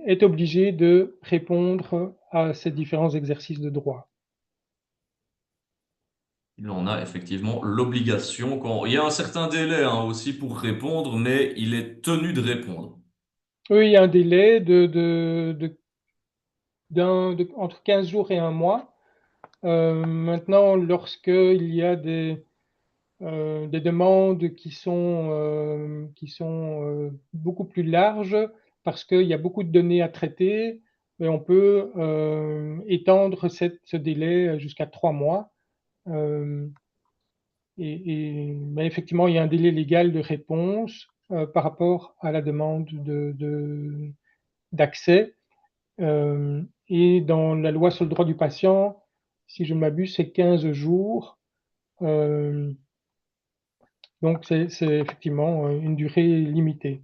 C: est obligé de répondre à ces différents exercices de droit.
B: Il en a effectivement l'obligation il y a un certain délai hein, aussi pour répondre, mais il est tenu de répondre.
C: Oui, il y a un délai entre 15 jours et un mois. Maintenant, lorsqu'il y a des demandes qui sont beaucoup plus larges, parce qu'il y a beaucoup de données à traiter, et on peut étendre ce délai jusqu'à 3 mois. Euh, mais effectivement, il y a un délai légal de réponse par rapport à la demande d'accès. Et dans la loi sur le droit du patient, si je ne m'abuse, c'est 15 jours. Euh, donc, c'est effectivement une durée limitée.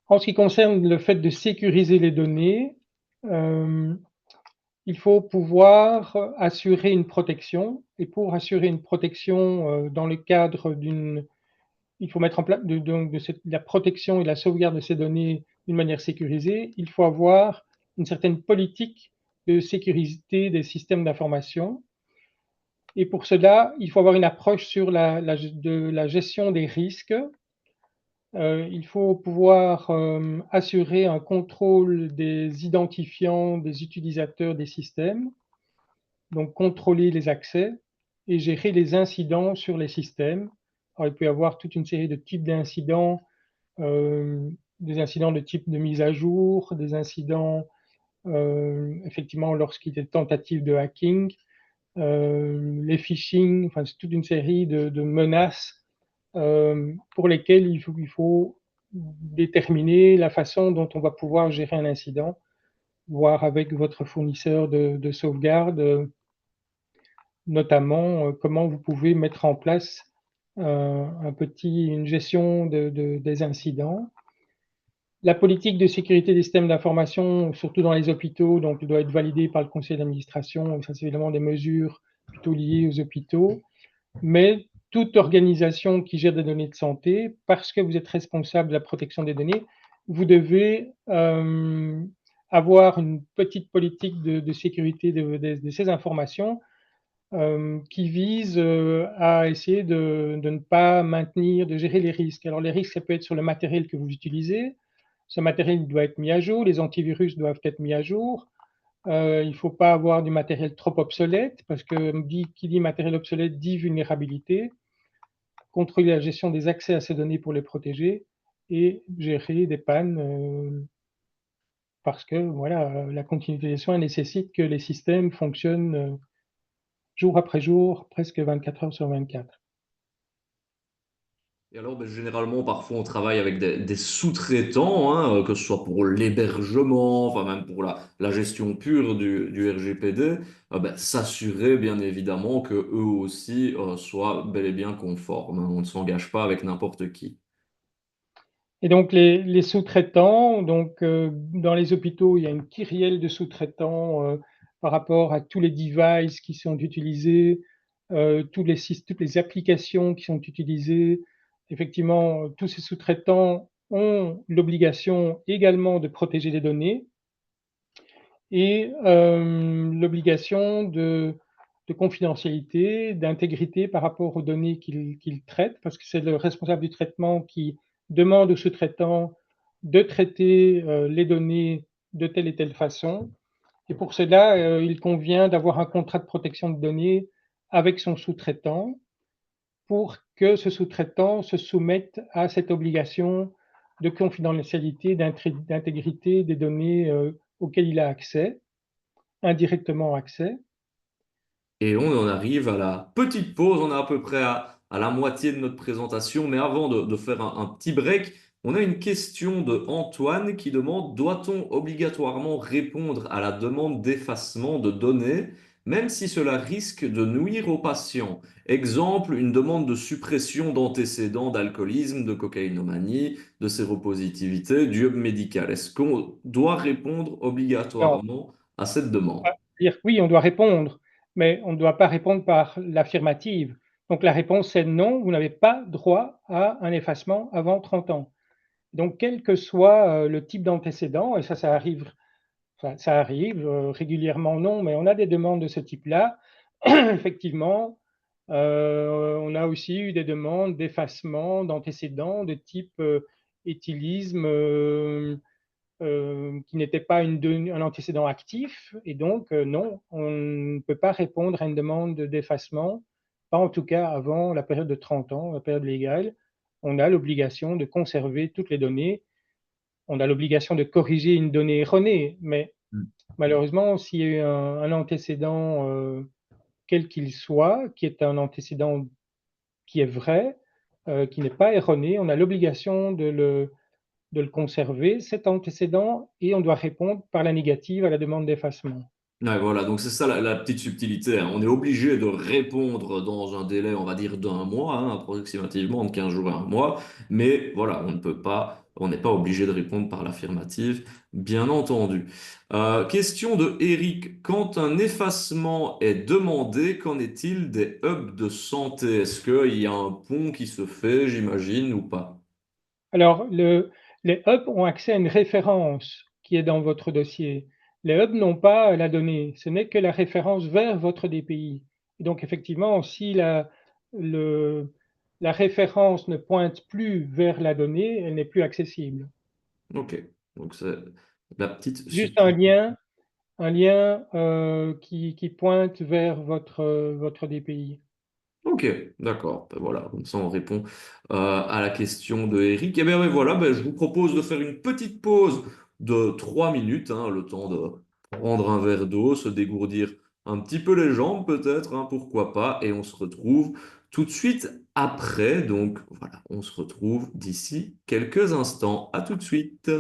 C: En ce qui concerne le fait de sécuriser les données, euh, il faut pouvoir assurer une protection. Et pour assurer une protection dans le cadre il faut mettre en place la protection et la sauvegarde de ces données d'une manière sécurisée. Il faut avoir une certaine politique de sécurité des systèmes d'information. Et pour cela, il faut avoir une approche sur de la gestion des risques. Il faut pouvoir assurer un contrôle des identifiants des utilisateurs des systèmes, donc contrôler les accès et gérer les incidents sur les systèmes. Alors, il peut y avoir toute une série de types d'incidents, des incidents de type de mise à jour, des incidents effectivement lorsqu'il y a des tentatives de hacking, les phishing, enfin c'est toute une série de menaces pour lesquelles il faut déterminer la façon dont on va pouvoir gérer un incident, voir avec votre fournisseur de sauvegarde, notamment comment vous pouvez mettre en place une gestion des incidents. La politique de sécurité des systèmes d'information, surtout dans les hôpitaux, donc doit être validée par le conseil d'administration. Ça, c'est évidemment des mesures plutôt liées aux hôpitaux. Mais toute organisation qui gère des données de santé, parce que vous êtes responsable de la protection des données, vous devez avoir une petite politique de sécurité de ces informations qui vise à essayer de ne pas maintenir, de gérer les risques. Alors les risques, ça peut être sur le matériel que vous utilisez. Ce matériel doit être mis à jour, les antivirus doivent être mis à jour. Il ne faut pas avoir du matériel trop obsolète, parce que qui dit matériel obsolète dit vulnérabilité. Contrôler la gestion des accès à ces données pour les protéger et gérer des pannes, parce que voilà, la continuité des soins nécessite que les systèmes fonctionnent jour après jour, presque 24 heures sur 24.
B: Et alors, ben, généralement, parfois, on travaille avec des sous-traitants, hein, que ce soit pour l'hébergement, enfin même pour la gestion pure du RGPD, ben, s'assurer bien évidemment que eux aussi soient bel et bien conformes, hein. On ne s'engage pas avec n'importe qui.
C: Et donc les sous-traitants, donc dans les hôpitaux, il y a une kyrielle de sous-traitants par rapport à tous les devices qui sont utilisés, toutes les applications qui sont utilisées. Effectivement, tous ces sous-traitants ont l'obligation également de protéger les données et l'obligation de confidentialité, d'intégrité par rapport aux données qu'ils traitent, parce que c'est le responsable du traitement qui demande au sous-traitant de traiter les données de telle et telle façon. Et pour cela, il convient d'avoir un contrat de protection de données avec son sous-traitant pour que ce sous-traitant se soumette à cette obligation de confidentialité, d'intégrité des données auxquelles il a accès, indirectement accès.
B: Et on en arrive à la petite pause. On est à peu près à la moitié de notre présentation. Mais avant de faire un petit break, on a une question de Antoine qui demande, doit-on obligatoirement répondre à la demande d'effacement de données, même si cela risque de nuire au patient? Exemple, une demande de suppression d'antécédents d'alcoolisme, de cocaïnomanie, de séropositivité, du hub médical. Est-ce qu'on doit répondre
C: Non,
B: obligatoirement à cette demande?
C: dire oui, on doit répondre, mais on ne doit pas répondre par l'affirmative. Donc la réponse est non, vous n'avez pas droit à un effacement avant 30 ans. Donc quel que soit le type d'antécédent, et ça arrive, enfin, ça arrive régulièrement, non, mais on a des demandes de ce type-là. Effectivement, on a aussi eu des demandes d'effacement d'antécédents de type éthylisme, qui n'était pas un antécédent actif. Et donc, non, on ne peut pas répondre à une demande d'effacement, pas en tout cas avant la période de 30 ans, la période légale. On a l'obligation de conserver toutes les données. On a l'obligation de corriger une donnée erronée, mais malheureusement, s'il y a eu un antécédent, quel qu'il soit, qui est un antécédent qui est vrai, qui n'est pas erroné, on a l'obligation de le conserver, cet antécédent, et on doit répondre par la négative à la demande d'effacement.
B: Ouais, voilà, donc c'est ça la petite subtilité, hein. On est obligé de répondre dans un délai, on va dire, d'un mois, hein, approximativement, de 15 jours à un mois, mais voilà, on ne peut pas, on n'est pas obligé de répondre par l'affirmative, bien entendu. Question de Eric, quand un effacement est demandé, qu'en est-il des hubs de santé? Est-ce qu'il y a un pont qui se fait, j'imagine, ou pas?
C: Alors, les hubs ont accès à une référence qui est dans votre dossier. Les hubs n'ont pas la donnée, ce n'est que la référence vers votre DPI. Et donc, effectivement, si la référence ne pointe plus vers la donnée, elle n'est plus accessible.
B: Ok, donc c'est la petite
C: Juste
B: subtilité.
C: un lien qui pointe vers votre DPI.
B: Ok, d'accord. Ben voilà, comme ça on répond à la question de Eric. Et bien voilà, ben, je vous propose de faire une petite pause de 3 minutes, hein, le temps prendre un verre d'eau, se dégourdir un petit peu les jambes peut-être, hein, pourquoi pas, et on se retrouve tout de suite après. Donc voilà, on se retrouve d'ici quelques instants. À tout de suite.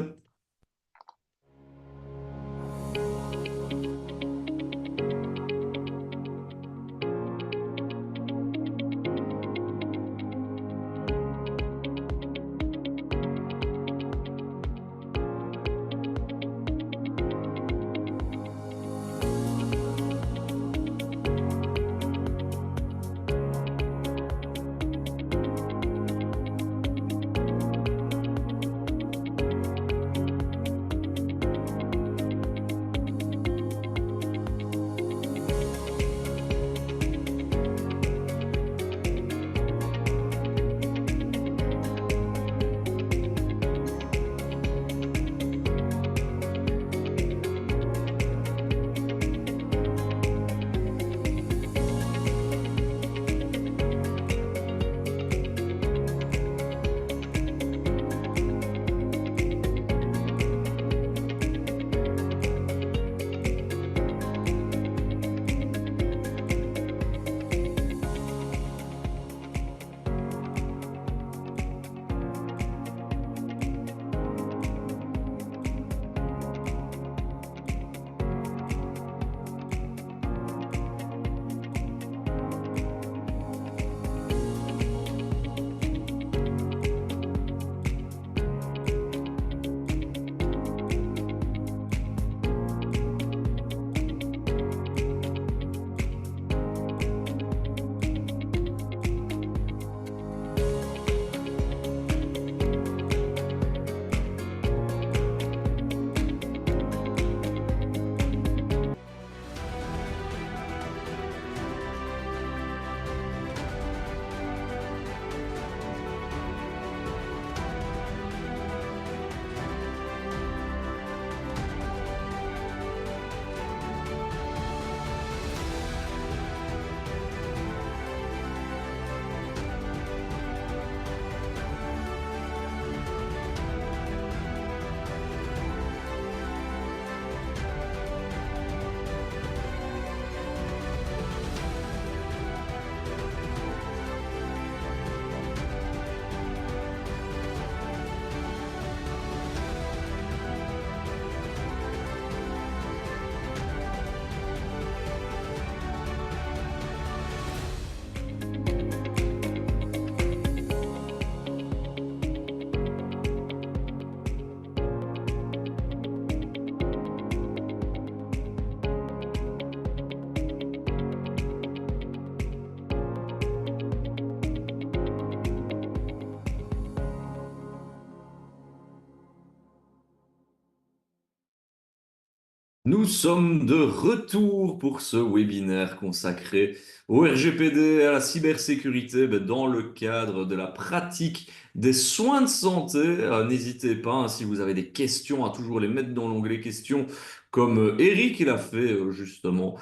B: Nous sommes de retour pour ce webinaire consacré au RGPD, à la cybersécurité, dans le cadre de la pratique des soins de santé. N'hésitez pas, hein, si vous avez des questions, à toujours les mettre dans l'onglet questions, comme Eric il a fait justement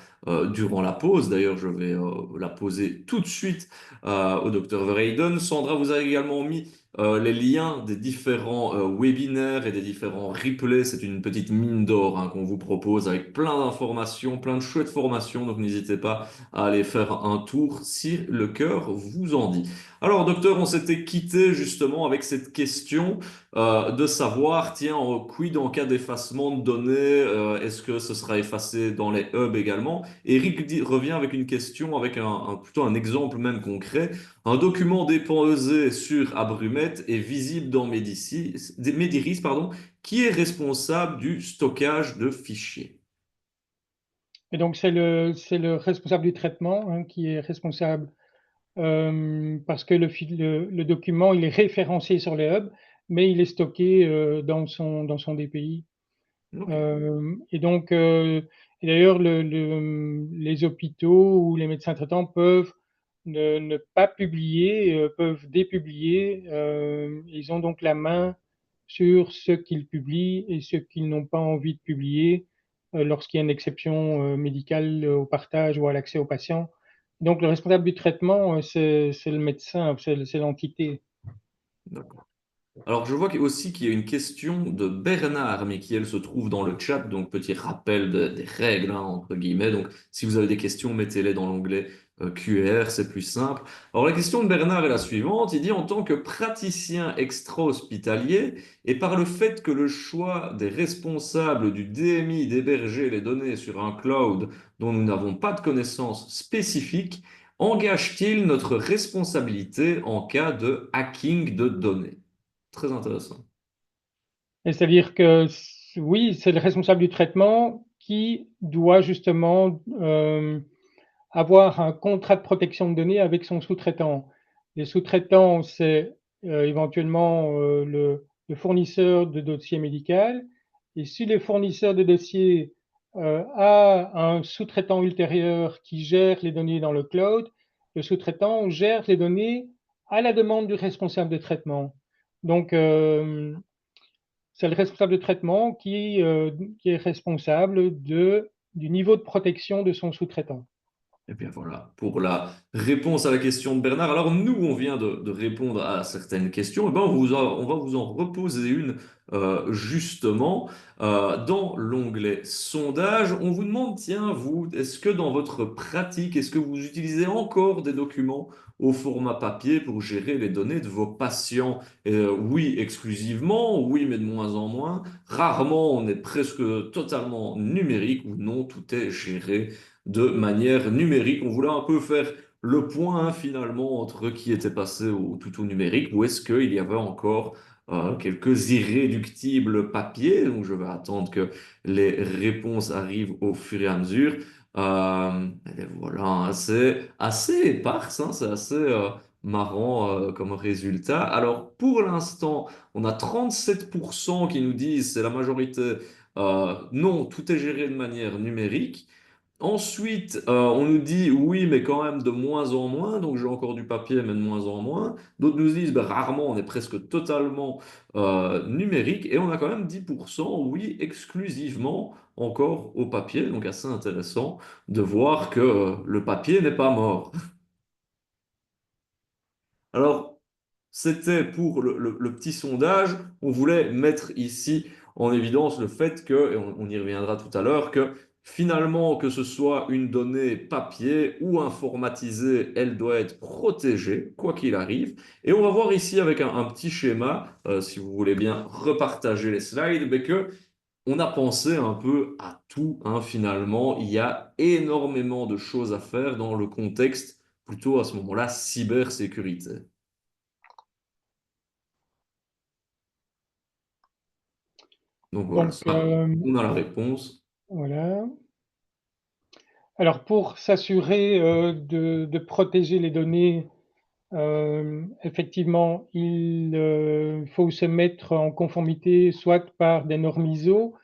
B: durant la pause. D'ailleurs, je vais la poser tout de suite au docteur Verheyden. Sandra vous a également mis les liens des différents webinaires et des différents replays. C'est une petite mine d'or, hein, qu'on vous propose avec plein d'informations, plein de chouettes formations. Donc n'hésitez pas à aller faire un tour si le cœur vous en dit. Alors docteur, on s'était quitté justement avec cette question de savoir, tiens, quid en cas d'effacement de données, est-ce que ce sera effacé dans les hubs également? Eric revient avec une question, avec plutôt un exemple même concret. Un document déposé sur Abrumette est visible dans Mediris, pardon, qui est responsable du stockage de fichiers.
C: Et donc, c'est le responsable du traitement, hein, qui est responsable parce que le document, il est référencé sur les hubs, mais il est stocké dans son DPI.
B: Ok.
C: Et donc, et d'ailleurs, les hôpitaux ou les médecins traitants peuvent ne pas publier, peuvent dépublier. Ils ont donc la main sur ce qu'ils publient et ce qu'ils n'ont pas envie de publier lorsqu'il y a une exception médicale au partage ou à l'accès aux patients. Donc, le responsable du traitement, c'est le médecin, c'est l'entité.
B: D'accord. Alors, je vois aussi qu'il y a une question de Bernard, mais qui, elle, se trouve dans le chat. Donc, petit rappel des règles, hein, entre guillemets. Donc, si vous avez des questions, mettez-les dans l'onglet QR, c'est plus simple. Alors, la question de Bernard est la suivante. Il dit, en tant que praticien extra-hospitalier, et par le fait que le choix des responsables du DMI d'héberger les données sur un cloud dont nous n'avons pas de connaissances spécifiques, engage-t-il notre responsabilité en cas de hacking de données? Très intéressant.
C: C'est-à-dire que oui, c'est le responsable du traitement qui doit justement avoir un contrat de protection de données avec son sous-traitant. Les sous-traitants, c'est éventuellement le fournisseur de dossiers médical. Et si le fournisseur de dossiers a un sous-traitant ultérieur qui gère les données dans le cloud, le sous-traitant gère les données à la demande du responsable de traitement. Donc, c'est le responsable de traitement qui est responsable du niveau de protection de son sous-traitant.
B: Et bien voilà, pour la réponse à la question de Bernard. Alors nous, on vient de répondre à certaines questions. Et ben on va vous en reposer une justement dans l'onglet sondage. On vous demande, tiens, vous, est-ce que dans votre pratique, est-ce que vous utilisez encore des documents au format papier pour gérer les données de vos patients? Oui, exclusivement, oui, mais de moins en moins. Rarement, on est presque totalement numérique ou non, tout est géré de manière numérique. On voulait un peu faire le point finalement entre qui était passé au tout au numérique ou est-ce qu'il y avait encore quelques irréductibles papiers. Donc je vais attendre que les réponses arrivent au fur et à mesure. Et voilà, hein, c'est assez éparse, hein, c'est assez marrant comme résultat. Alors pour l'instant, on a 37% qui nous disent, c'est la majorité, non, tout est géré de manière numérique. Ensuite, on nous dit oui, mais quand même de moins en moins. Donc j'ai encore du papier, mais de moins en moins. D'autres nous disent ben, rarement, on est presque totalement numérique. Et on a quand même 10%, oui, exclusivement encore au papier. Donc assez intéressant de voir que le papier n'est pas mort. Alors, c'était pour le petit sondage. On voulait mettre ici en évidence le fait que, et on y reviendra tout à l'heure, que finalement, que ce soit une donnée papier ou informatisée, elle doit être protégée, quoi qu'il arrive. Et on va voir ici avec un petit schéma, si vous voulez bien repartager les slides, mais que on a pensé un peu à tout, hein, finalement. Il y a énormément de choses à faire dans le contexte, plutôt à ce moment-là, cybersécurité. Donc voilà,
C: Donc,
B: ça, on a la réponse.
C: voilà. Alors, pour s'assurer de protéger les données, effectivement, il faut se mettre en conformité soit par des normes ISO,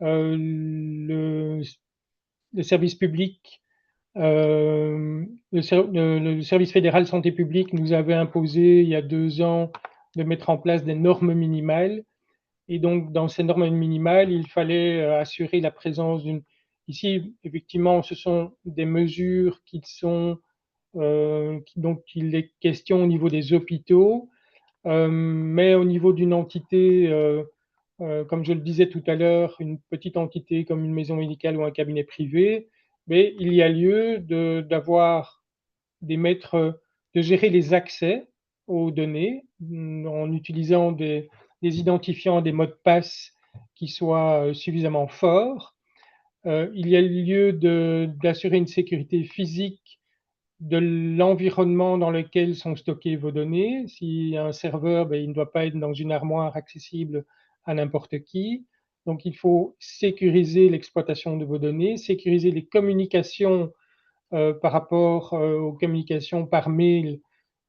C: le service public, le service fédéral santé publique nous avait imposé il y a 2 ans de mettre en place des normes minimales. Et donc, dans ces normes minimales, il fallait assurer la présence d'une. Ici, effectivement, ce sont des mesures qui sont dont il est question au niveau des hôpitaux, mais au niveau d'une entité, comme je le disais tout à l'heure, une petite entité comme une maison médicale ou un cabinet privé, mais il y a lieu d'avoir des maîtres, de gérer les accès aux données en utilisant des identifiants, des mots de passe qui soient suffisamment forts. Il y a lieu d'assurer une sécurité physique de l'environnement dans lequel sont stockées vos données. Si un serveur, ben, il ne doit pas être dans une armoire accessible à n'importe qui. Donc, il faut sécuriser l'exploitation de vos données, sécuriser les communications par rapport aux communications par mail.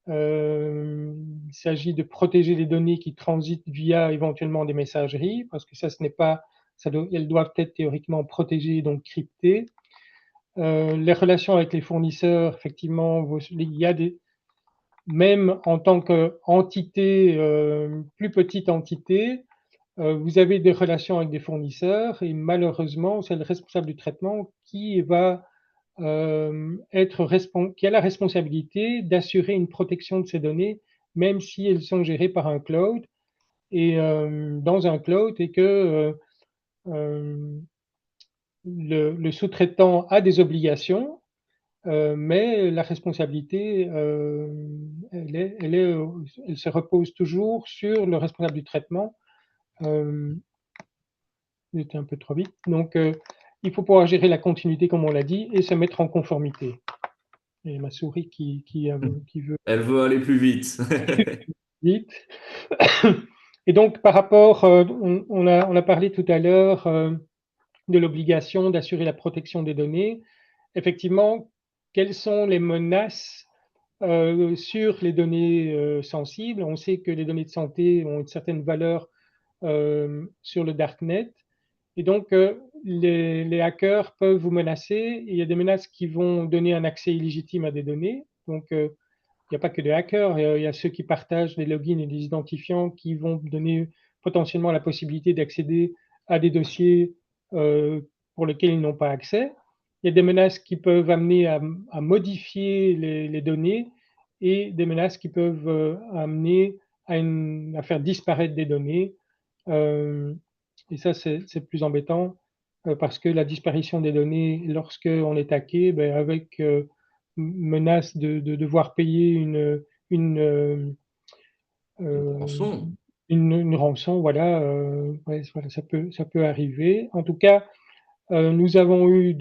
C: Il s'agit de protéger les données qui transitent via éventuellement des messageries, parce que ça, ce n'est pas, elles doivent être théoriquement protégées, donc cryptées. Les relations avec les fournisseurs, effectivement, il y a même en tant qu'entité, plus petite entité, vous avez des relations avec des fournisseurs et malheureusement, c'est le responsable du traitement qui va qui a la responsabilité d'assurer une protection de ces données, même si elles sont gérées par un cloud. et dans un cloud, et que le sous-traitant a des obligations, mais la responsabilité, elle se repose toujours sur le responsable du traitement. J'étais un peu trop vite. Donc, il faut pouvoir gérer la continuité, comme on l'a dit, et se mettre en conformité. Et ma souris qui veut
B: Elle veut aller plus vite.
C: vite. Et donc, par rapport, on a parlé tout à l'heure de l'obligation d'assurer la protection des données. Effectivement, quelles sont les menaces sur les données sensibles? On sait que les données de santé ont une certaine valeur sur le darknet. Et donc, les hackers peuvent vous menacer. Il y a des menaces qui vont donner un accès illégitime à des données. Donc, il n'y a pas que des hackers, il y a ceux qui partagent les logins et les identifiants qui vont donner potentiellement la possibilité d'accéder à des dossiers pour lesquels ils n'ont pas accès. Il y a des menaces qui peuvent amener à modifier les données, et des menaces qui peuvent amener à faire disparaître des données. Euh, et ça, c'est plus embêtant parce que la disparition des données, lorsqu'on est hacké, ben, avec menace de devoir payer une, euh,
B: Rançon.
C: une rançon, voilà, ouais, voilà, ça peut arriver. En tout cas, nous avons eu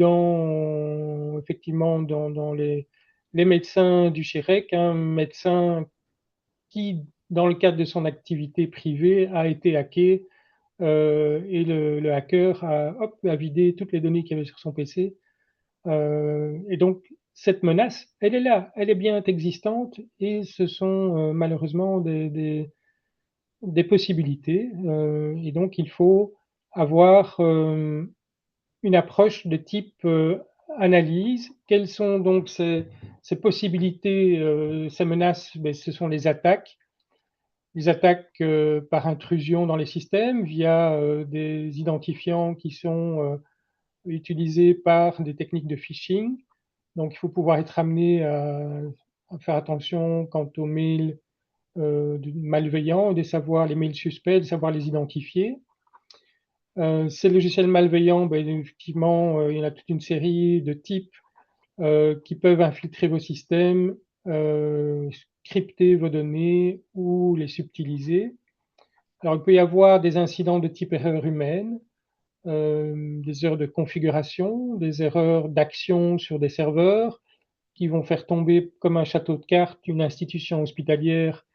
C: effectivement dans les médecins du Chérec, un médecin qui, dans le cadre de son activité privée, a été hacké, et le hacker a vidé toutes les données qu'il y avait sur son PC. Et donc, cette menace, elle est là, elle est bien existante, et ce sont malheureusement des possibilités. Et donc, il faut avoir une approche de type analyse. Quelles sont donc ces possibilités, ces menaces? Ben, ce sont les attaques par intrusion dans les systèmes via des identifiants qui sont utilisés par des techniques de phishing. Donc, il faut pouvoir être amené à faire attention quant aux mails malveillants, de savoir les mails suspects, de savoir les identifier. Ces logiciels malveillants, ben, effectivement, il y en a toute une série de types qui peuvent infiltrer vos systèmes, crypter vos données ou les subtiliser. Alors, il peut y avoir des incidents de type erreur humaine, des erreurs de configuration, des erreurs d'action sur des serveurs qui vont faire tomber comme un château de cartes une institution hospitalière,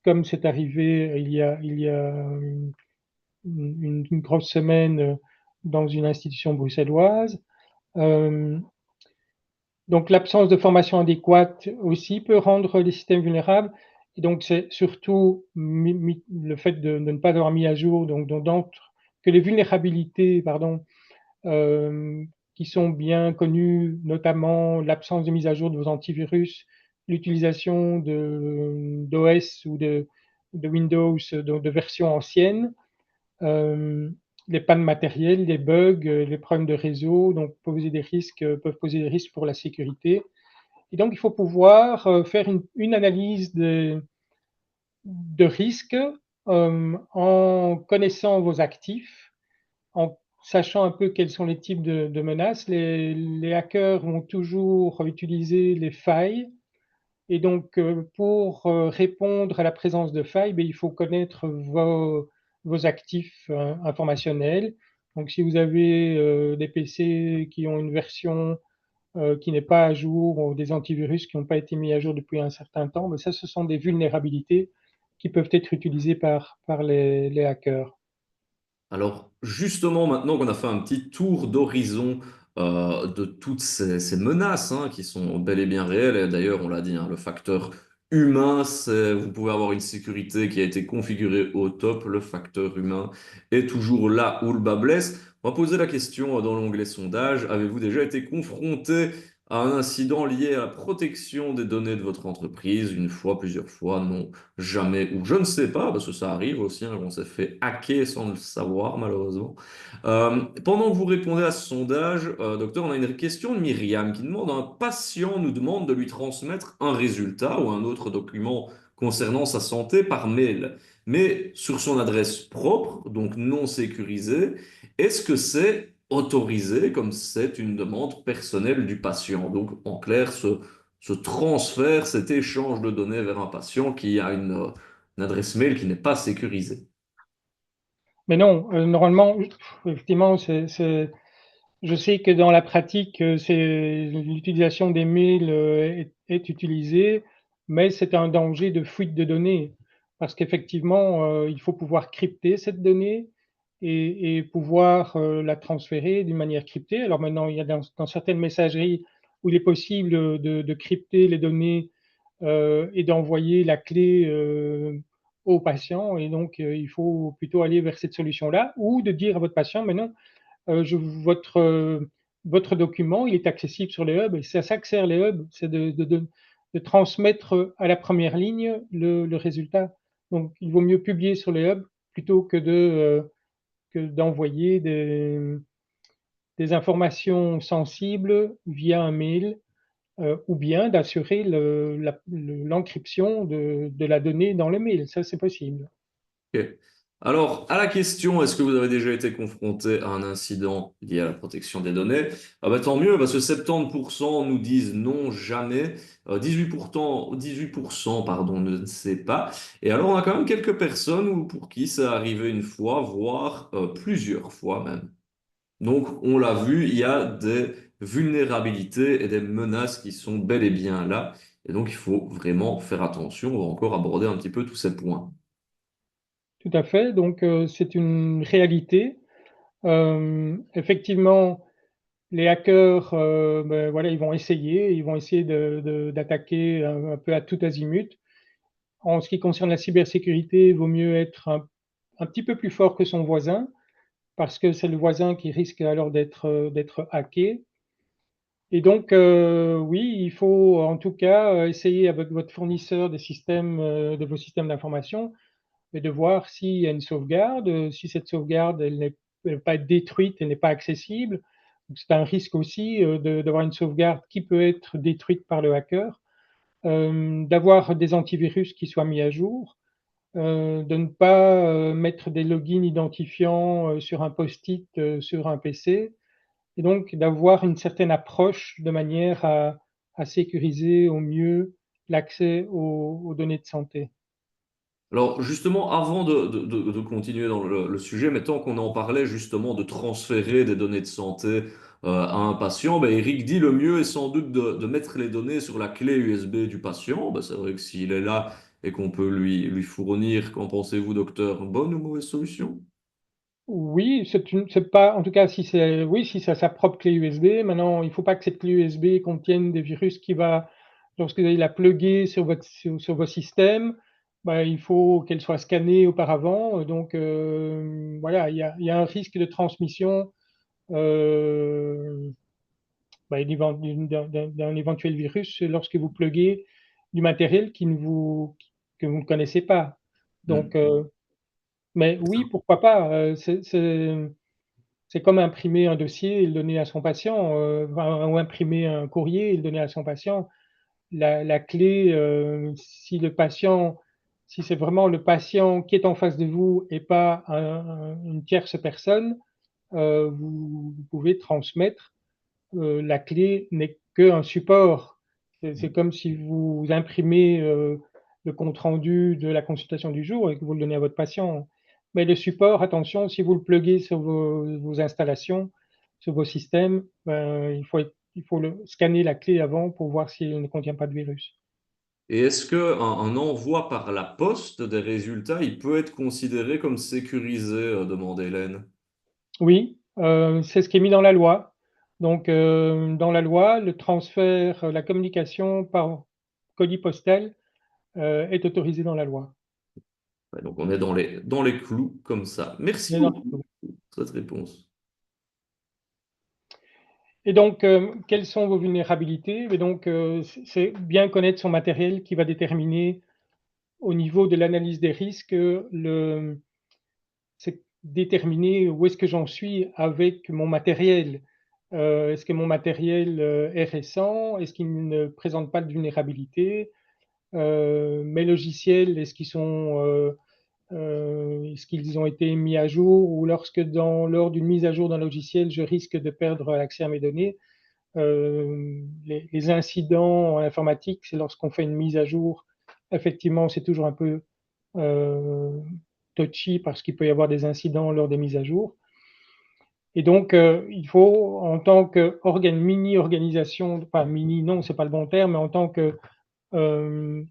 C: comme c'est arrivé il y a une grosse semaine dans une institution bruxelloise. Euh, donc l'absence de formation adéquate aussi peut rendre les systèmes vulnérables. Et donc c'est surtout le fait de ne pas avoir mis à jour, que les vulnérabilités, pardon, qui sont bien connues, notamment l'absence de mise à jour de vos antivirus, l'utilisation d'OS ou de Windows, de versions anciennes, euh, les pannes matérielles, les bugs, les problèmes de réseau, donc peuvent poser des risques pour la sécurité. Et donc, il faut pouvoir faire une analyse de risque en connaissant vos actifs, en sachant un peu quels sont les types de menaces. Les hackers vont toujours utiliser les failles. Et donc, pour répondre à la présence de failles, ben, il faut connaître vos actifs informationnels. Donc, si vous avez des PC qui ont une version qui n'est pas à jour, ou des antivirus qui n'ont pas été mis à jour depuis un certain temps, ben ça, ce sont des vulnérabilités qui peuvent être utilisées par les hackers.
B: Alors, justement, maintenant qu'on a fait un petit tour d'horizon de toutes ces menaces hein, qui sont bel et bien réelles, et d'ailleurs, on l'a dit, hein, le facteur humain, vous pouvez avoir une sécurité qui a été configurée au top, le facteur humain est toujours là où le bas blesse. On va poser la question dans l'onglet sondage, avez-vous déjà été confronté à un incident lié à la protection des données de votre entreprise, une fois, plusieurs fois, non, jamais, ou je ne sais pas, parce que ça arrive aussi, hein, on s'est fait hacker sans le savoir, malheureusement. Pendant que vous répondez à ce sondage, docteur, on a une question de Myriam qui demande, un patient nous demande de lui transmettre un résultat ou un autre document concernant sa santé par mail. mais sur son adresse propre, donc non sécurisée, est-ce que c'est autorisé comme c'est une demande personnelle du patient? Donc, en clair, ce transfert, cet échange de données vers un patient qui a une adresse mail qui n'est pas sécurisée.
C: Mais non, normalement, effectivement, je sais que dans la pratique, l'utilisation des mails est utilisée, mais c'est un danger de fuite de données. Parce qu'effectivement, il faut pouvoir crypter cette donnée et pouvoir la transférer d'une manière cryptée. Alors maintenant, il y a dans certaines messageries où il est possible de crypter les données et d'envoyer la clé au patient. Et donc, il faut plutôt aller vers cette solution-là ou de dire à votre patient, mais non, votre document, il est accessible sur les hubs et c'est à ça que servent les hubs, c'est de transmettre à la première ligne le résultat. Donc, il vaut mieux publier sur les hubs plutôt que d'envoyer des informations sensibles via un mail ou bien d'assurer l'encryption de la donnée dans le mail. Ça, c'est possible.
B: Ok. Alors, à la question, est-ce que vous avez déjà été confronté à un incident lié à la protection des données? Ah bah, tant mieux, parce que 70% nous disent non, jamais. 18%, pardon, ne sait pas. Et alors, on a quand même quelques personnes pour qui ça arrivé une fois, voire plusieurs fois même. Donc, on l'a vu, il y a des vulnérabilités et des menaces qui sont bel et bien là. Et donc, il faut vraiment faire attention. On va encore aborder un petit peu tous ces points.
C: Tout à fait. Donc, c'est une réalité. Effectivement, les hackers, ben, voilà, ils vont essayer d'attaquer un peu à tout azimut. En ce qui concerne la cybersécurité, il vaut mieux être un petit peu plus fort que son voisin, parce que c'est le voisin qui risque alors d'être hacké. Et donc, oui, il faut en tout cas essayer avec votre fournisseur des systèmes, de vos systèmes d'information, et de voir s'il y a une sauvegarde, si cette sauvegarde elle ne peut pas être détruite, elle n'est pas accessible. Donc c'est un risque aussi d'avoir une sauvegarde qui peut être détruite par le hacker, d'avoir des antivirus qui soient mis à jour, de ne pas mettre des logins identifiants sur un post-it sur un PC, et donc d'avoir une certaine approche de manière à sécuriser au mieux l'accès aux données de santé.
B: Alors justement, avant de continuer dans le sujet, mais tant qu'on en parlait justement de transférer des données de santé à un patient, ben, Eric dit le mieux est sans doute de mettre les données sur la clé USB du patient. Ben, c'est vrai que s'il est là et qu'on peut lui fournir, qu'en pensez-vous, docteur, bonne ou mauvaise solution?
C: Oui, c'est pas, en tout cas, si c'est, oui, si c'est sa propre clé USB. Maintenant, il faut pas que cette clé USB contienne des virus lorsque vous allez la plugger sur vos systèmes, bah, il faut qu'elle soit scannée auparavant. Donc, voilà, il y a un risque de transmission euh, bah, d'un éventuel virus lorsque vous pluguez du matériel que vous ne connaissez pas. Donc,
B: Hmm.
C: mais oui, pourquoi pas. C'est comme imprimer un dossier et le donner à son patient, ou imprimer un courrier et le donner à son patient. La clé, si c'est vraiment le patient qui est en face de vous et pas une tierce personne, vous pouvez transmettre. La clé n'est qu'un support. C'est comme si vous imprimez le compte-rendu de la consultation du jour et que vous le donnez à votre patient. Mais le support, attention, si vous le pluguez sur vos installations, sur vos systèmes, ben, il faut scanner la clé avant pour voir si elle ne contient pas de virus.
B: Et est-ce que un envoi par la poste des résultats, il peut être considéré comme sécurisé, demande Hélène?
C: Oui, c'est ce qui est mis dans la loi. Donc, dans la loi, le transfert, la communication par colis postal est autorisé dans la loi.
B: Ouais, donc on est dans les clous comme ça. Merci
C: Mais non.
B: beaucoup pour cette réponse.
C: Et donc, quelles sont vos vulnérabilités? Et donc, c'est bien connaître son matériel qui va déterminer au niveau de l'analyse des risques, c'est déterminer où est-ce que j'en suis avec mon matériel. Est-ce que mon matériel est récent? Est-ce qu'il ne présente pas de vulnérabilité? Mes logiciels, est-ce qu'ils sont est-ce qu'ils ont été mis à jour, ou lors d'une mise à jour d'un logiciel, je risque de perdre l'accès à mes données. Les incidents en informatique, c'est lorsqu'on fait une mise à jour. Effectivement, c'est toujours un peu touchy parce qu'il peut y avoir des incidents lors des mises à jour. Et donc, il faut, en tant que mini-organisation, pas mini, non, c'est pas le bon terme, mais en tant euh,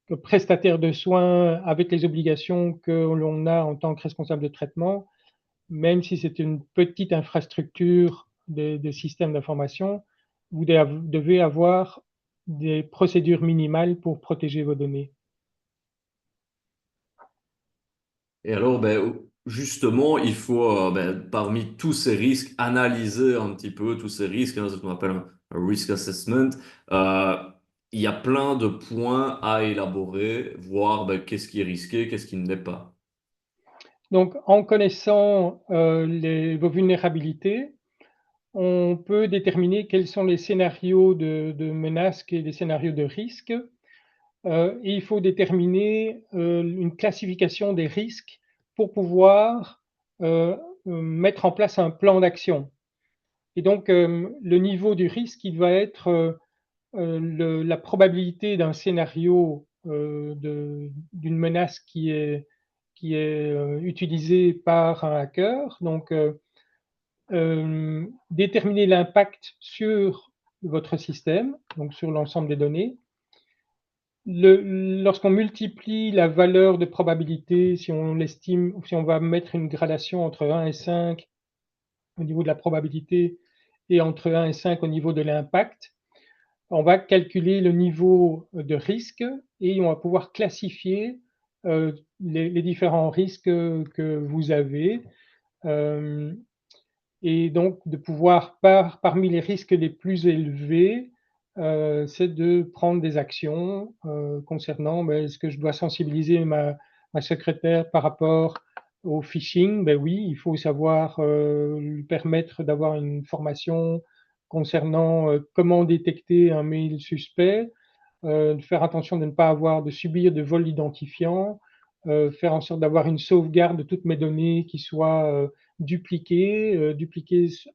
C: que prestataire de soins avec les obligations que l'on a en tant que responsable de traitement, même si c'est une petite infrastructure de système d'information, vous devez avoir des procédures minimales pour protéger vos données.
B: Et alors, ben, justement, il faut, ben, parmi tous ces risques, analyser un petit peu tous ces risques, hein, c'est ce qu'on appelle un risk assessment. Euh, il y a plein de points à élaborer, voir ben, qu'est-ce qui est risqué, qu'est-ce qui ne l'est pas.
C: Donc, en connaissant vos vulnérabilités, on peut déterminer quels sont les scénarios de menaces et les scénarios de risque. Et il faut déterminer une classification des risques pour pouvoir mettre en place un plan d'action. Et donc, le niveau du risque, il va être la probabilité d'un scénario d'une menace qui est utilisée par un hacker. Donc, déterminer l'impact sur votre système, donc sur l'ensemble des données. Lorsqu'on multiplie la valeur de probabilité, si on l'estime, si on va mettre une gradation entre 1 et 5 au niveau de la probabilité et entre 1 et 5 au niveau de l'impact, on va calculer le niveau de risque et on va pouvoir classifier les différents risques que vous avez. Euh, et donc, de pouvoir, parmi les risques les plus élevés, c'est de prendre des actions concernant, est-ce que je dois sensibiliser ma secrétaire par rapport au phishing? Ben oui, il faut savoir lui permettre d'avoir une formation concernant comment détecter un mail suspect, de faire attention de ne pas de subir de vol d'identifiant, faire en sorte d'avoir une sauvegarde de toutes mes données qui soient dupliquées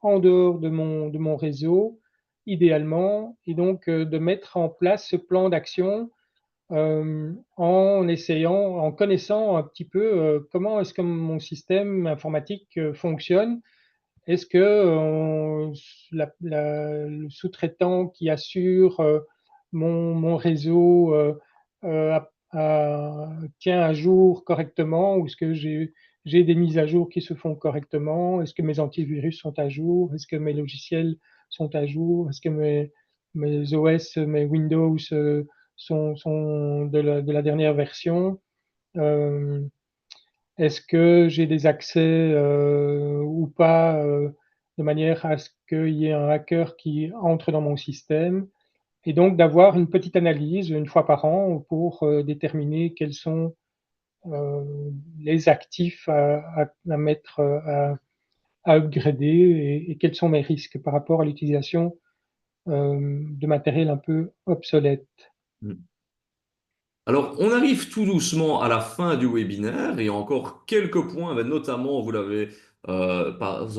C: en dehors de mon réseau, idéalement, et donc de mettre en place ce plan d'action en connaissant un petit peu comment est-ce que mon système informatique fonctionne. Est-ce que le sous-traitant qui assure mon réseau tient à jour correctement, ou est-ce que j'ai des mises à jour qui se font correctement? Est-ce que mes antivirus sont à jour? Est-ce que mes logiciels sont à jour? Est-ce que mes OS, mes Windows sont de la dernière version? Euh, Est-ce que j'ai des accès ou pas de manière à ce qu'il y ait un hacker qui entre dans mon système? Et donc d'avoir une petite analyse une fois par an pour déterminer quels sont euh, les actifs à mettre, à upgrader, et quels sont mes risques par rapport à l'utilisation de matériel un peu obsolète.
B: Alors, on arrive tout doucement à la fin du webinaire et encore quelques points, ben, notamment, vous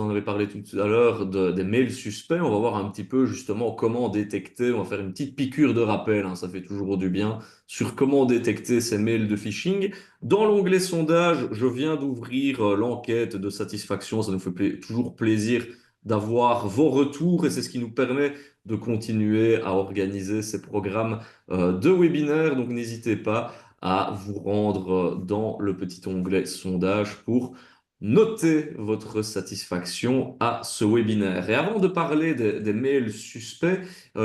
B: en avez parlé tout à l'heure des mails suspects. On va voir un petit peu justement comment détecter. On va faire une petite piqûre de rappel, hein, ça fait toujours du bien, sur comment détecter ces mails de phishing. Dans l'onglet sondage, je viens d'ouvrir l'enquête de satisfaction. Ça nous fait toujours plaisir d'avoir vos retours et c'est ce qui nous permet de continuer à organiser ces programmes de webinaires. Donc n'hésitez pas à vous rendre dans le petit onglet sondage pour noter votre satisfaction à ce webinaire. Et avant de parler des mails suspects,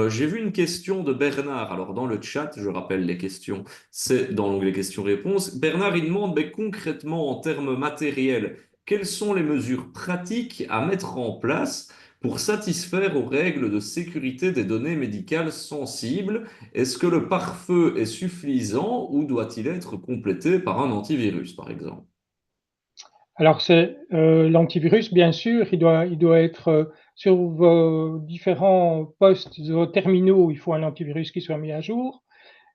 B: j'ai vu une question de Bernard. Alors dans le chat, je rappelle les questions, c'est dans l'onglet questions-réponses. Bernard, il demande concrètement en termes matériels, quelles sont les mesures pratiques à mettre en place pour satisfaire aux règles de sécurité des données médicales sensibles? Est-ce que le pare-feu est suffisant ou doit-il être complété par un antivirus, par exemple?
C: Alors, c'est l'antivirus, bien sûr, il doit être sur vos différents postes, vos terminaux, il faut un antivirus qui soit mis à jour.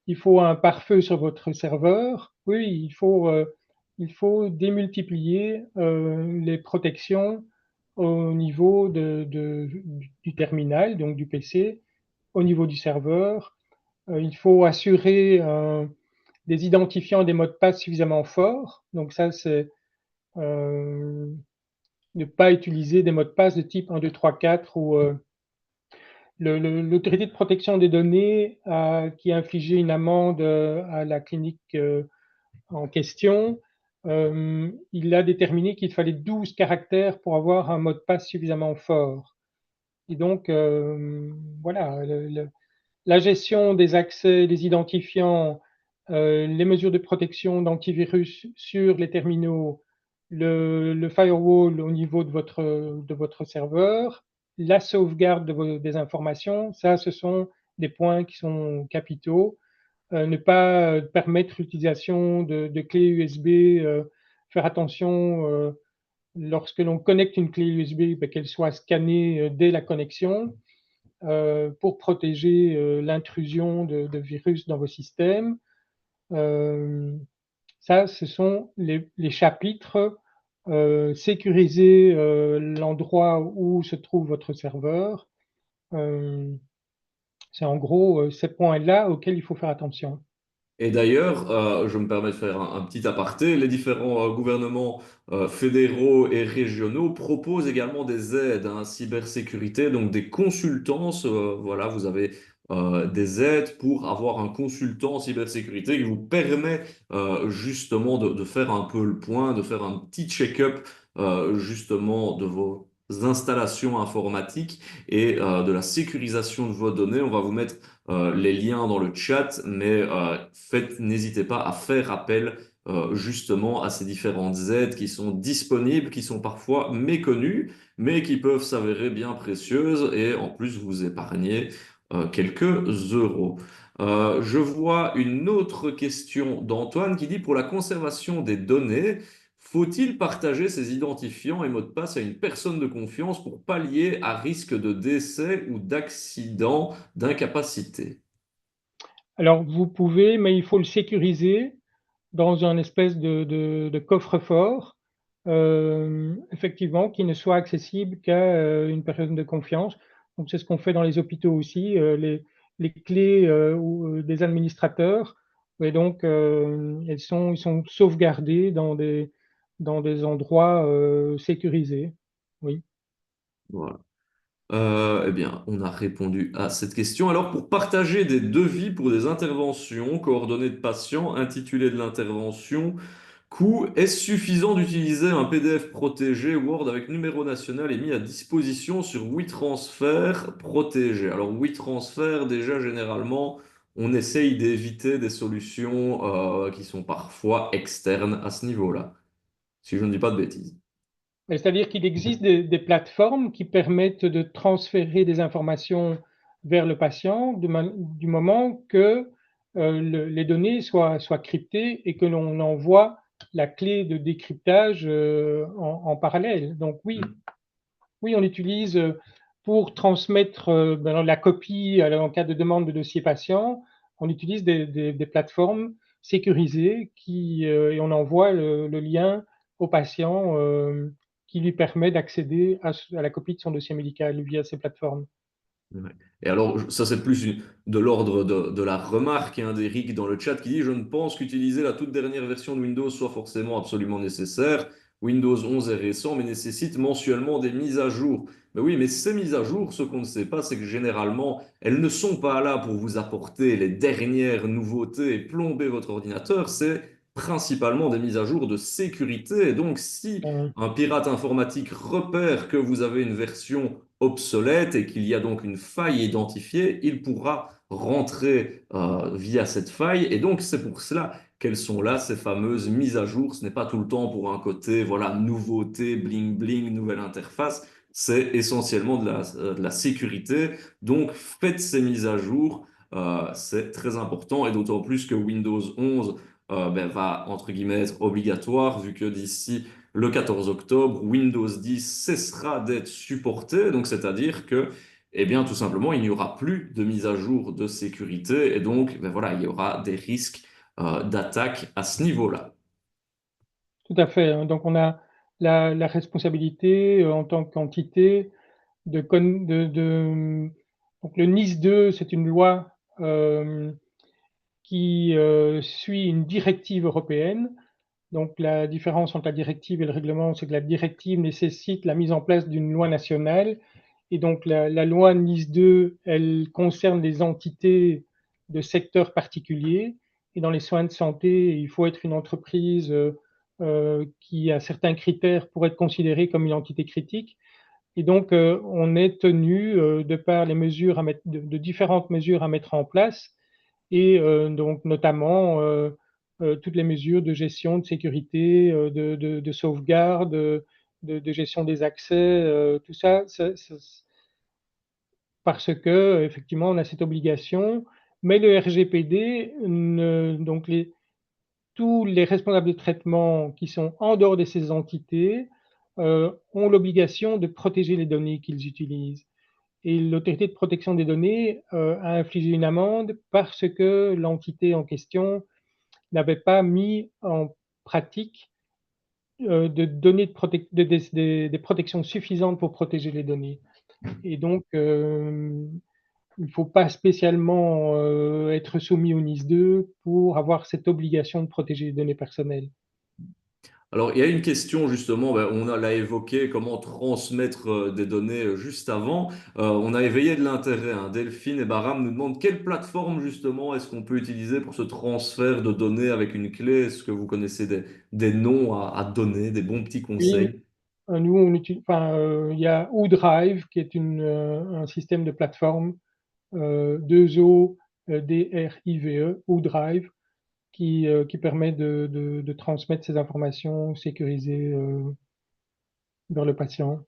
C: Il faut un pare-feu sur votre serveur. Oui, il faut il faut démultiplier les protections au niveau du terminal, donc du PC, au niveau du serveur. Il faut assurer des identifiants des mots de passe suffisamment forts. Donc ça, c'est ne pas utiliser des mots de passe de type 1, 2, 3, 4 ou l'autorité de protection des données qui a infligé une amende à la clinique en question, il a déterminé qu'il fallait 12 caractères pour avoir un mot de passe suffisamment fort. Et donc, voilà, la gestion des accès, des identifiants, les mesures de protection d'antivirus sur les terminaux, le firewall au niveau de votre serveur, la sauvegarde des informations, ça, ce sont des points qui sont capitaux. Ne pas permettre l'utilisation de clés USB, faire attention lorsque l'on connecte une clé USB, qu'elle soit scannée dès la connexion pour protéger l'intrusion de virus dans vos systèmes. Ça, ce sont les chapitres. Sécuriser l'endroit où se trouve votre serveur. C'est en gros ces points-là auxquels il faut faire attention.
B: Et d'ailleurs, je me permets de faire un petit aparté, les différents gouvernements fédéraux et régionaux proposent également des aides en cybersécurité, donc des consultances. Voilà, vous avez des aides pour avoir un consultant en cybersécurité qui vous permet justement de faire un peu le point, de faire un petit check-up justement de vos installations informatiques et de la sécurisation de vos données. On va vous mettre les liens dans le chat, mais n'hésitez pas à faire appel justement à ces différentes aides qui sont disponibles, qui sont parfois méconnues, mais qui peuvent s'avérer bien précieuses et en plus vous épargner quelques euros. Je vois une autre question d'Antoine qui dit pour la conservation des données, faut-il partager ses identifiants et mots de passe à une personne de confiance pour pallier à risque de décès ou d'accident, d'incapacité?
C: Alors, vous pouvez, mais il faut le sécuriser dans un espèce de coffre-fort, effectivement, qui ne soit accessible qu'à une personne de confiance. Donc, c'est ce qu'on fait dans les hôpitaux aussi, les clés des administrateurs. Et donc, ils sont sauvegardés dans des endroits sécurisés. Oui.
B: Voilà. Eh bien, on a répondu à cette question. Alors, pour partager des devis pour des interventions, coordonnées de patients, intitulé de l'intervention, coût, est-ce suffisant d'utiliser un PDF protégé Word avec numéro national et mis à disposition sur WeTransfer protégé? Alors, WeTransfer, déjà, généralement, on essaye d'éviter des solutions qui sont parfois externes à ce niveau-là, si je ne dis pas de bêtises.
C: C'est-à-dire qu'il existe des plateformes qui permettent de transférer des informations vers le patient du moment que les données soient cryptées et que l'on envoie la clé de décryptage en parallèle. Donc oui, oui, on utilise pour transmettre la copie en cas de demande de dossier patient, on utilise des plateformes sécurisées et on envoie le lien au patient qui lui permet d'accéder à la copie de son dossier médical via ces plateformes.
B: Ouais. Et alors, ça c'est plus de l'ordre de la remarque, hein, d'Eric dans le chat qui dit, je ne pense qu'utiliser la toute dernière version de Windows soit forcément absolument nécessaire. Windows 11 est récent, mais nécessite mensuellement des mises à jour. Mais oui, mais ces mises à jour, ce qu'on ne sait pas, c'est que généralement, elles ne sont pas là pour vous apporter les dernières nouveautés et plomber votre ordinateur. C'est principalement des mises à jour de sécurité. Et donc, si
C: Euh,
B: un pirate informatique repère que vous avez une version obsolète et qu'il y a donc une faille identifiée, il pourra rentrer via cette faille. Et donc, c'est pour cela qu'elles sont là, ces fameuses mises à jour. Ce n'est pas tout le temps pour un côté, voilà, nouveauté, bling bling, nouvelle interface. C'est essentiellement de la sécurité. Donc, faites ces mises à jour. C'est très important et d'autant plus que Windows 11 va, entre guillemets, être obligatoire vu que d'ici le 14 octobre, Windows 10 cessera d'être supporté. Donc, c'est-à-dire que, eh bien, tout simplement, il n'y aura plus de mise à jour de sécurité et donc, voilà, il y aura des risques d'attaque à ce niveau-là.
C: tout à fait, hein. Donc on a la responsabilité, en tant qu'entité de con donc le NIS 2, c'est une loi, qui, suit une directive européenne. Donc la différence entre la directive et le règlement, c'est que la directive nécessite la mise en place d'une loi nationale et donc la loi NIS 2, elle concerne les entités de secteurs particuliers et dans les soins de santé, il faut être une entreprise, qui a certains critères pour être considérée comme une entité critique et donc on est tenu, de par les mesures à mettre de différentes mesures à mettre en place et donc notamment toutes les mesures de gestion, de sécurité, de sauvegarde, de gestion des accès, tout ça, parce que effectivement on a cette obligation, mais le RGPD donc tous les responsables de traitement qui sont en dehors de ces entités ont l'obligation de protéger les données qu'ils utilisent. Et l'autorité de protection des données a infligé une amende parce que l'entité en question n'avait pas mis en pratique de données des protections suffisantes pour protéger les données. Et donc, il ne faut pas spécialement être soumis au NIS 2 pour avoir cette obligation de protéger les données personnelles.
B: Alors, il y a une question justement, ben, l'a évoqué, comment transmettre des données juste avant. On a éveillé de l'intérêt, hein. Delphine et Baram nous demandent quelle plateforme justement est-ce qu'on peut utiliser pour ce transfert de données avec une clé. Est-ce que vous connaissez des noms à donner, des bons petits
C: Oui,
B: conseils?
C: nous, il y a ODrive qui est un système de plateforme, 2O, DRIVE, ODrive, qui permet de transmettre ces informations sécurisées vers le patient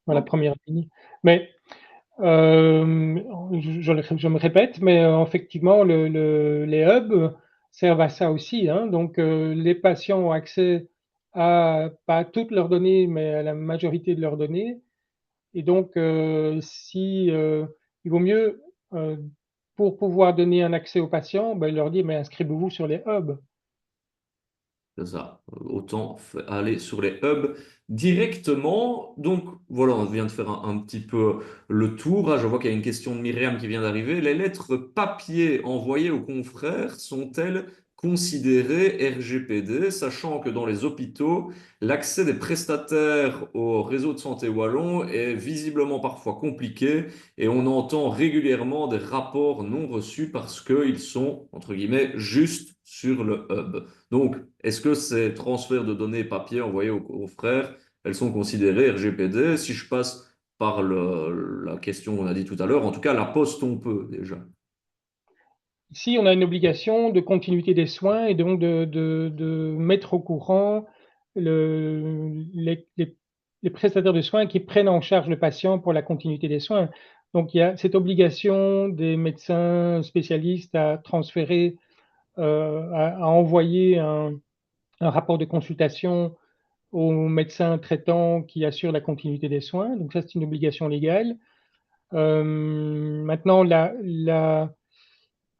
C: dans la
B: Ok.
C: première ligne. Mais je me répète, mais effectivement, les hubs servent à ça aussi, hein. Donc, les patients ont accès à pas à toutes leurs données, mais à la majorité de leurs données. Et donc, si il vaut mieux pour pouvoir donner un accès aux patients, ben, leur dire mais inscrivez-vous sur les hubs.
B: C'est ça. Autant aller sur les hubs directement. Donc voilà, on vient de faire un petit peu le tour. Ah, je vois qu'il y a une question de Myriam qui vient d'arriver. Les lettres papier envoyées aux confrères sont-elles considérées RGPD, sachant que dans les hôpitaux, l'accès des prestataires au réseau de santé wallon est visiblement parfois compliqué et on entend régulièrement des rapports non reçus parce qu'ils sont, entre guillemets, juste sur le hub. Donc, est-ce que ces transferts de données papier envoyés aux frères, elles sont considérées RGPD? Si je passe par la question qu'on a dit tout à l'heure, en tout cas, la poste, on peut déjà.
C: Ici, on a une obligation de continuité des soins et donc de mettre au courant les prestataires de soins qui prennent en charge le patient pour la continuité des soins. Donc, il y a cette obligation des médecins spécialistes à transférer, à envoyer un rapport de consultation au médecin traitant qui assure la continuité des soins. Donc ça, c'est une obligation légale. Maintenant,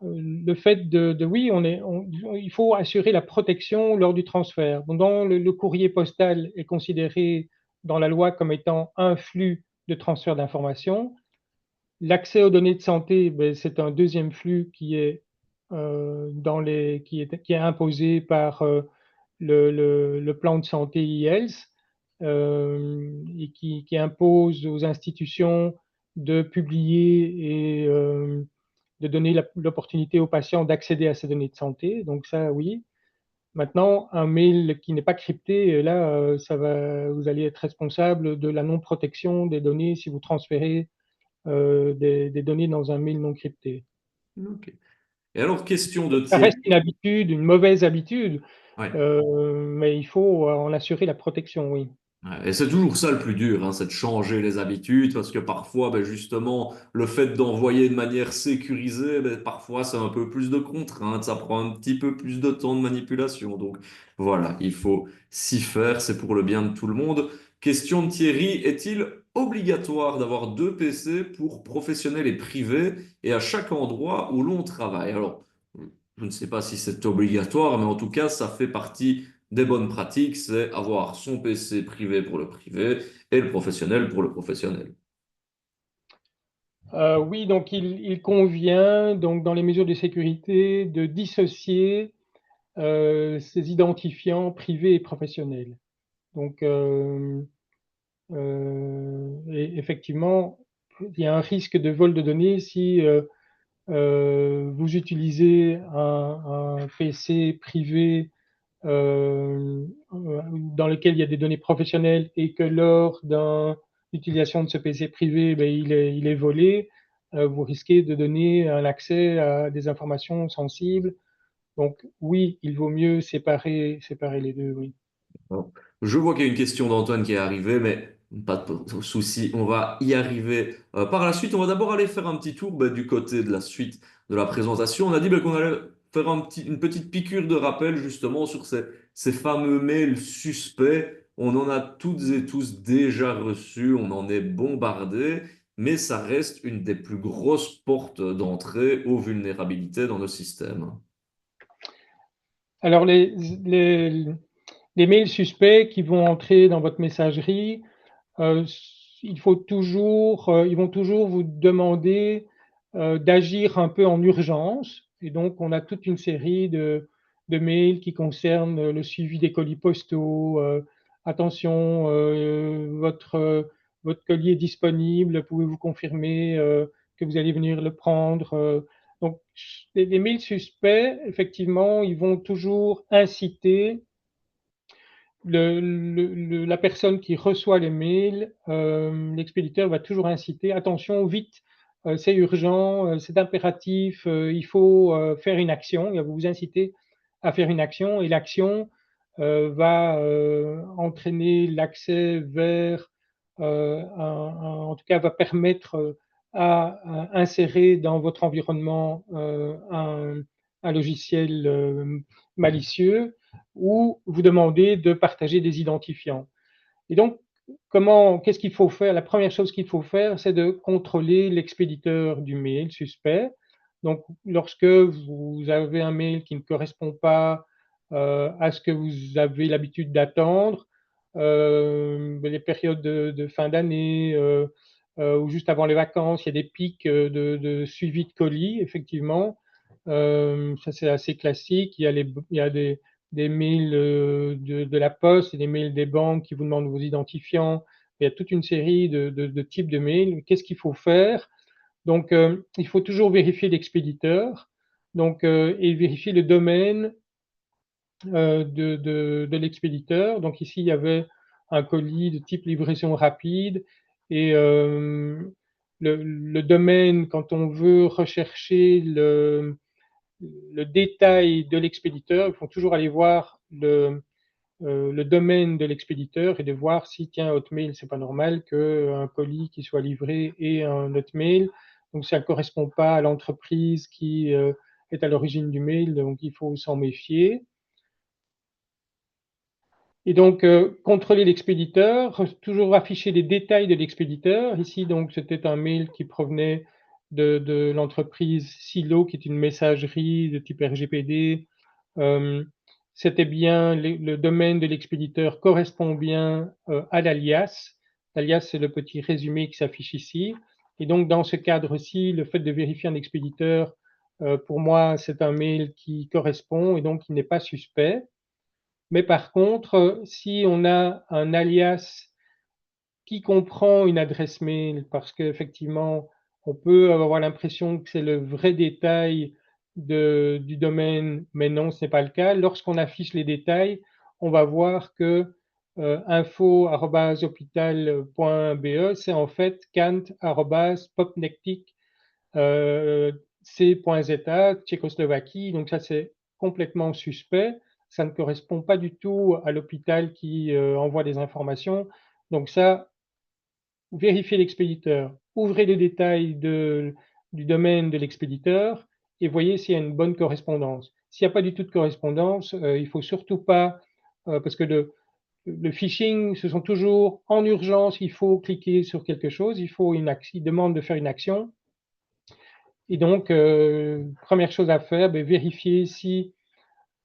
C: le fait oui, il faut assurer la protection lors du transfert. Donc, dans le courrier postal est considéré dans la loi comme étant un flux de transfert d'informations. L'accès aux données de santé, ben, c'est un deuxième flux qui est imposé par le plan de santé e-health et qui impose aux institutions de publier et de donner l'opportunité aux patients d'accéder à ces données de santé. Donc ça, oui. Maintenant, un mail qui n'est pas crypté, là, vous allez être responsable de la non-protection des données si vous transférez des données dans un mail non crypté.
B: Ok. Et alors, question de
C: Ça reste
B: Thierry.
C: une habitude, une mauvaise habitude,
B: Ouais.
C: mais il faut en assurer la protection, oui.
B: Ouais, et c'est toujours ça le plus dur, hein, c'est de changer les habitudes, parce que parfois, ben justement, le fait d'envoyer de manière sécurisée, ben, parfois c'est un peu plus de contraintes, ça prend un petit peu plus de temps de manipulation. Donc voilà, il faut s'y faire, c'est pour le bien de tout le monde. Question de Thierry, est-il obligatoire d'avoir deux PC pour professionnels et privés et à chaque endroit où l'on travaille? Alors, je ne sais pas si c'est obligatoire, mais en tout cas, ça fait partie des bonnes pratiques, c'est avoir son PC privé pour le privé et le professionnel pour le professionnel.
C: Oui, donc il convient, donc dans les mesures de sécurité, de dissocier ces identifiants privés et professionnels. Donc, et effectivement, il y a un risque de vol de données si vous utilisez un PC privé dans lequel il y a des données professionnelles et que lors d'une utilisation de ce PC privé, ben, il est volé, vous risquez de donner un accès à des informations sensibles. Donc oui, il vaut mieux séparer les deux, oui.
B: Bon. Je vois qu'il y a une question d'Antoine qui est arrivée, mais pas de souci, on va y arriver par la suite. On va d'abord aller faire un petit tour du côté de la suite de la présentation. On a dit qu'on allait faire une petite piqûre de rappel justement sur ces fameux mails suspects. On en a toutes et tous déjà reçus, on en est bombardé, mais ça reste une des plus grosses portes d'entrée aux vulnérabilités dans nos systèmes.
C: Alors les, les mails suspects qui vont entrer dans votre messagerie, euh, ils vont toujours vous demander d'agir un peu en urgence. Et donc, on a toute une série de mails qui concernent le suivi des colis postaux. Attention, votre colis est disponible. Pouvez-vous confirmer que vous allez venir le prendre? Donc, les mails suspects, effectivement, ils vont toujours inciter la personne qui reçoit les mails, l'expéditeur va toujours inciter, attention, vite, c'est urgent, c'est impératif, il faut faire une action, il va vous inciter à faire une action et l'action va entraîner l'accès vers, en tout cas, va permettre à insérer dans votre environnement un logiciel malicieux ou vous demandez de partager des identifiants. Et donc, qu'est-ce qu'il faut faire? La première chose qu'il faut faire, c'est de contrôler l'expéditeur du mail suspect. Donc, lorsque vous avez un mail qui ne correspond pas à ce que vous avez l'habitude d'attendre, les périodes de fin d'année ou juste avant les vacances, il y a des pics de suivi de colis, effectivement. Ça, c'est assez classique. Il y a des mails de la poste et des mails des banques qui vous demandent vos identifiants. Il y a toute une série de types de mails. Qu'est-ce qu'il faut faire? Donc, il faut toujours vérifier l'expéditeur donc, et vérifier le domaine de l'expéditeur. Donc, ici, il y avait un colis de type livraison rapide et le domaine, quand on veut rechercher le détail de l'expéditeur, il faut toujours aller voir le domaine de l'expéditeur et de voir si, tiens, Hotmail, c'est pas normal qu'un colis qui soit livré ait un Hotmail. Donc, ça ne correspond pas à l'entreprise qui est à l'origine du mail, donc il faut s'en méfier. Et donc, contrôler l'expéditeur, toujours afficher les détails de l'expéditeur. Ici, donc, c'était un mail qui provenait de l'entreprise Silo, qui est une messagerie de type RGPD. C'était bien, le domaine de l'expéditeur correspond bien à l'alias. L'alias, c'est le petit résumé qui s'affiche ici. Et donc, dans ce cadre-ci, le fait de vérifier un expéditeur, pour moi, c'est un mail qui correspond et donc il n'est pas suspect. Mais par contre, si on a un alias qui comprend une adresse mail, parce qu'effectivement, on peut avoir l'impression que c'est le vrai détail du domaine, mais non, ce n'est pas le cas. Lorsqu'on affiche les détails, on va voir que info@hopital.be, c'est en fait kant@popnectic C.za, Tchécoslovaquie. Donc ça, c'est complètement suspect. Ça ne correspond pas du tout à l'hôpital qui envoie des informations. Donc ça, vérifiez l'expéditeur, ouvrez les détails du domaine de l'expéditeur et voyez s'il y a une bonne correspondance. S'il n'y a pas du tout de correspondance, il ne faut surtout pas, parce que le phishing, ce sont toujours en urgence, il faut cliquer sur quelque chose, il demande de faire une action. Et donc, première chose à faire, vérifier si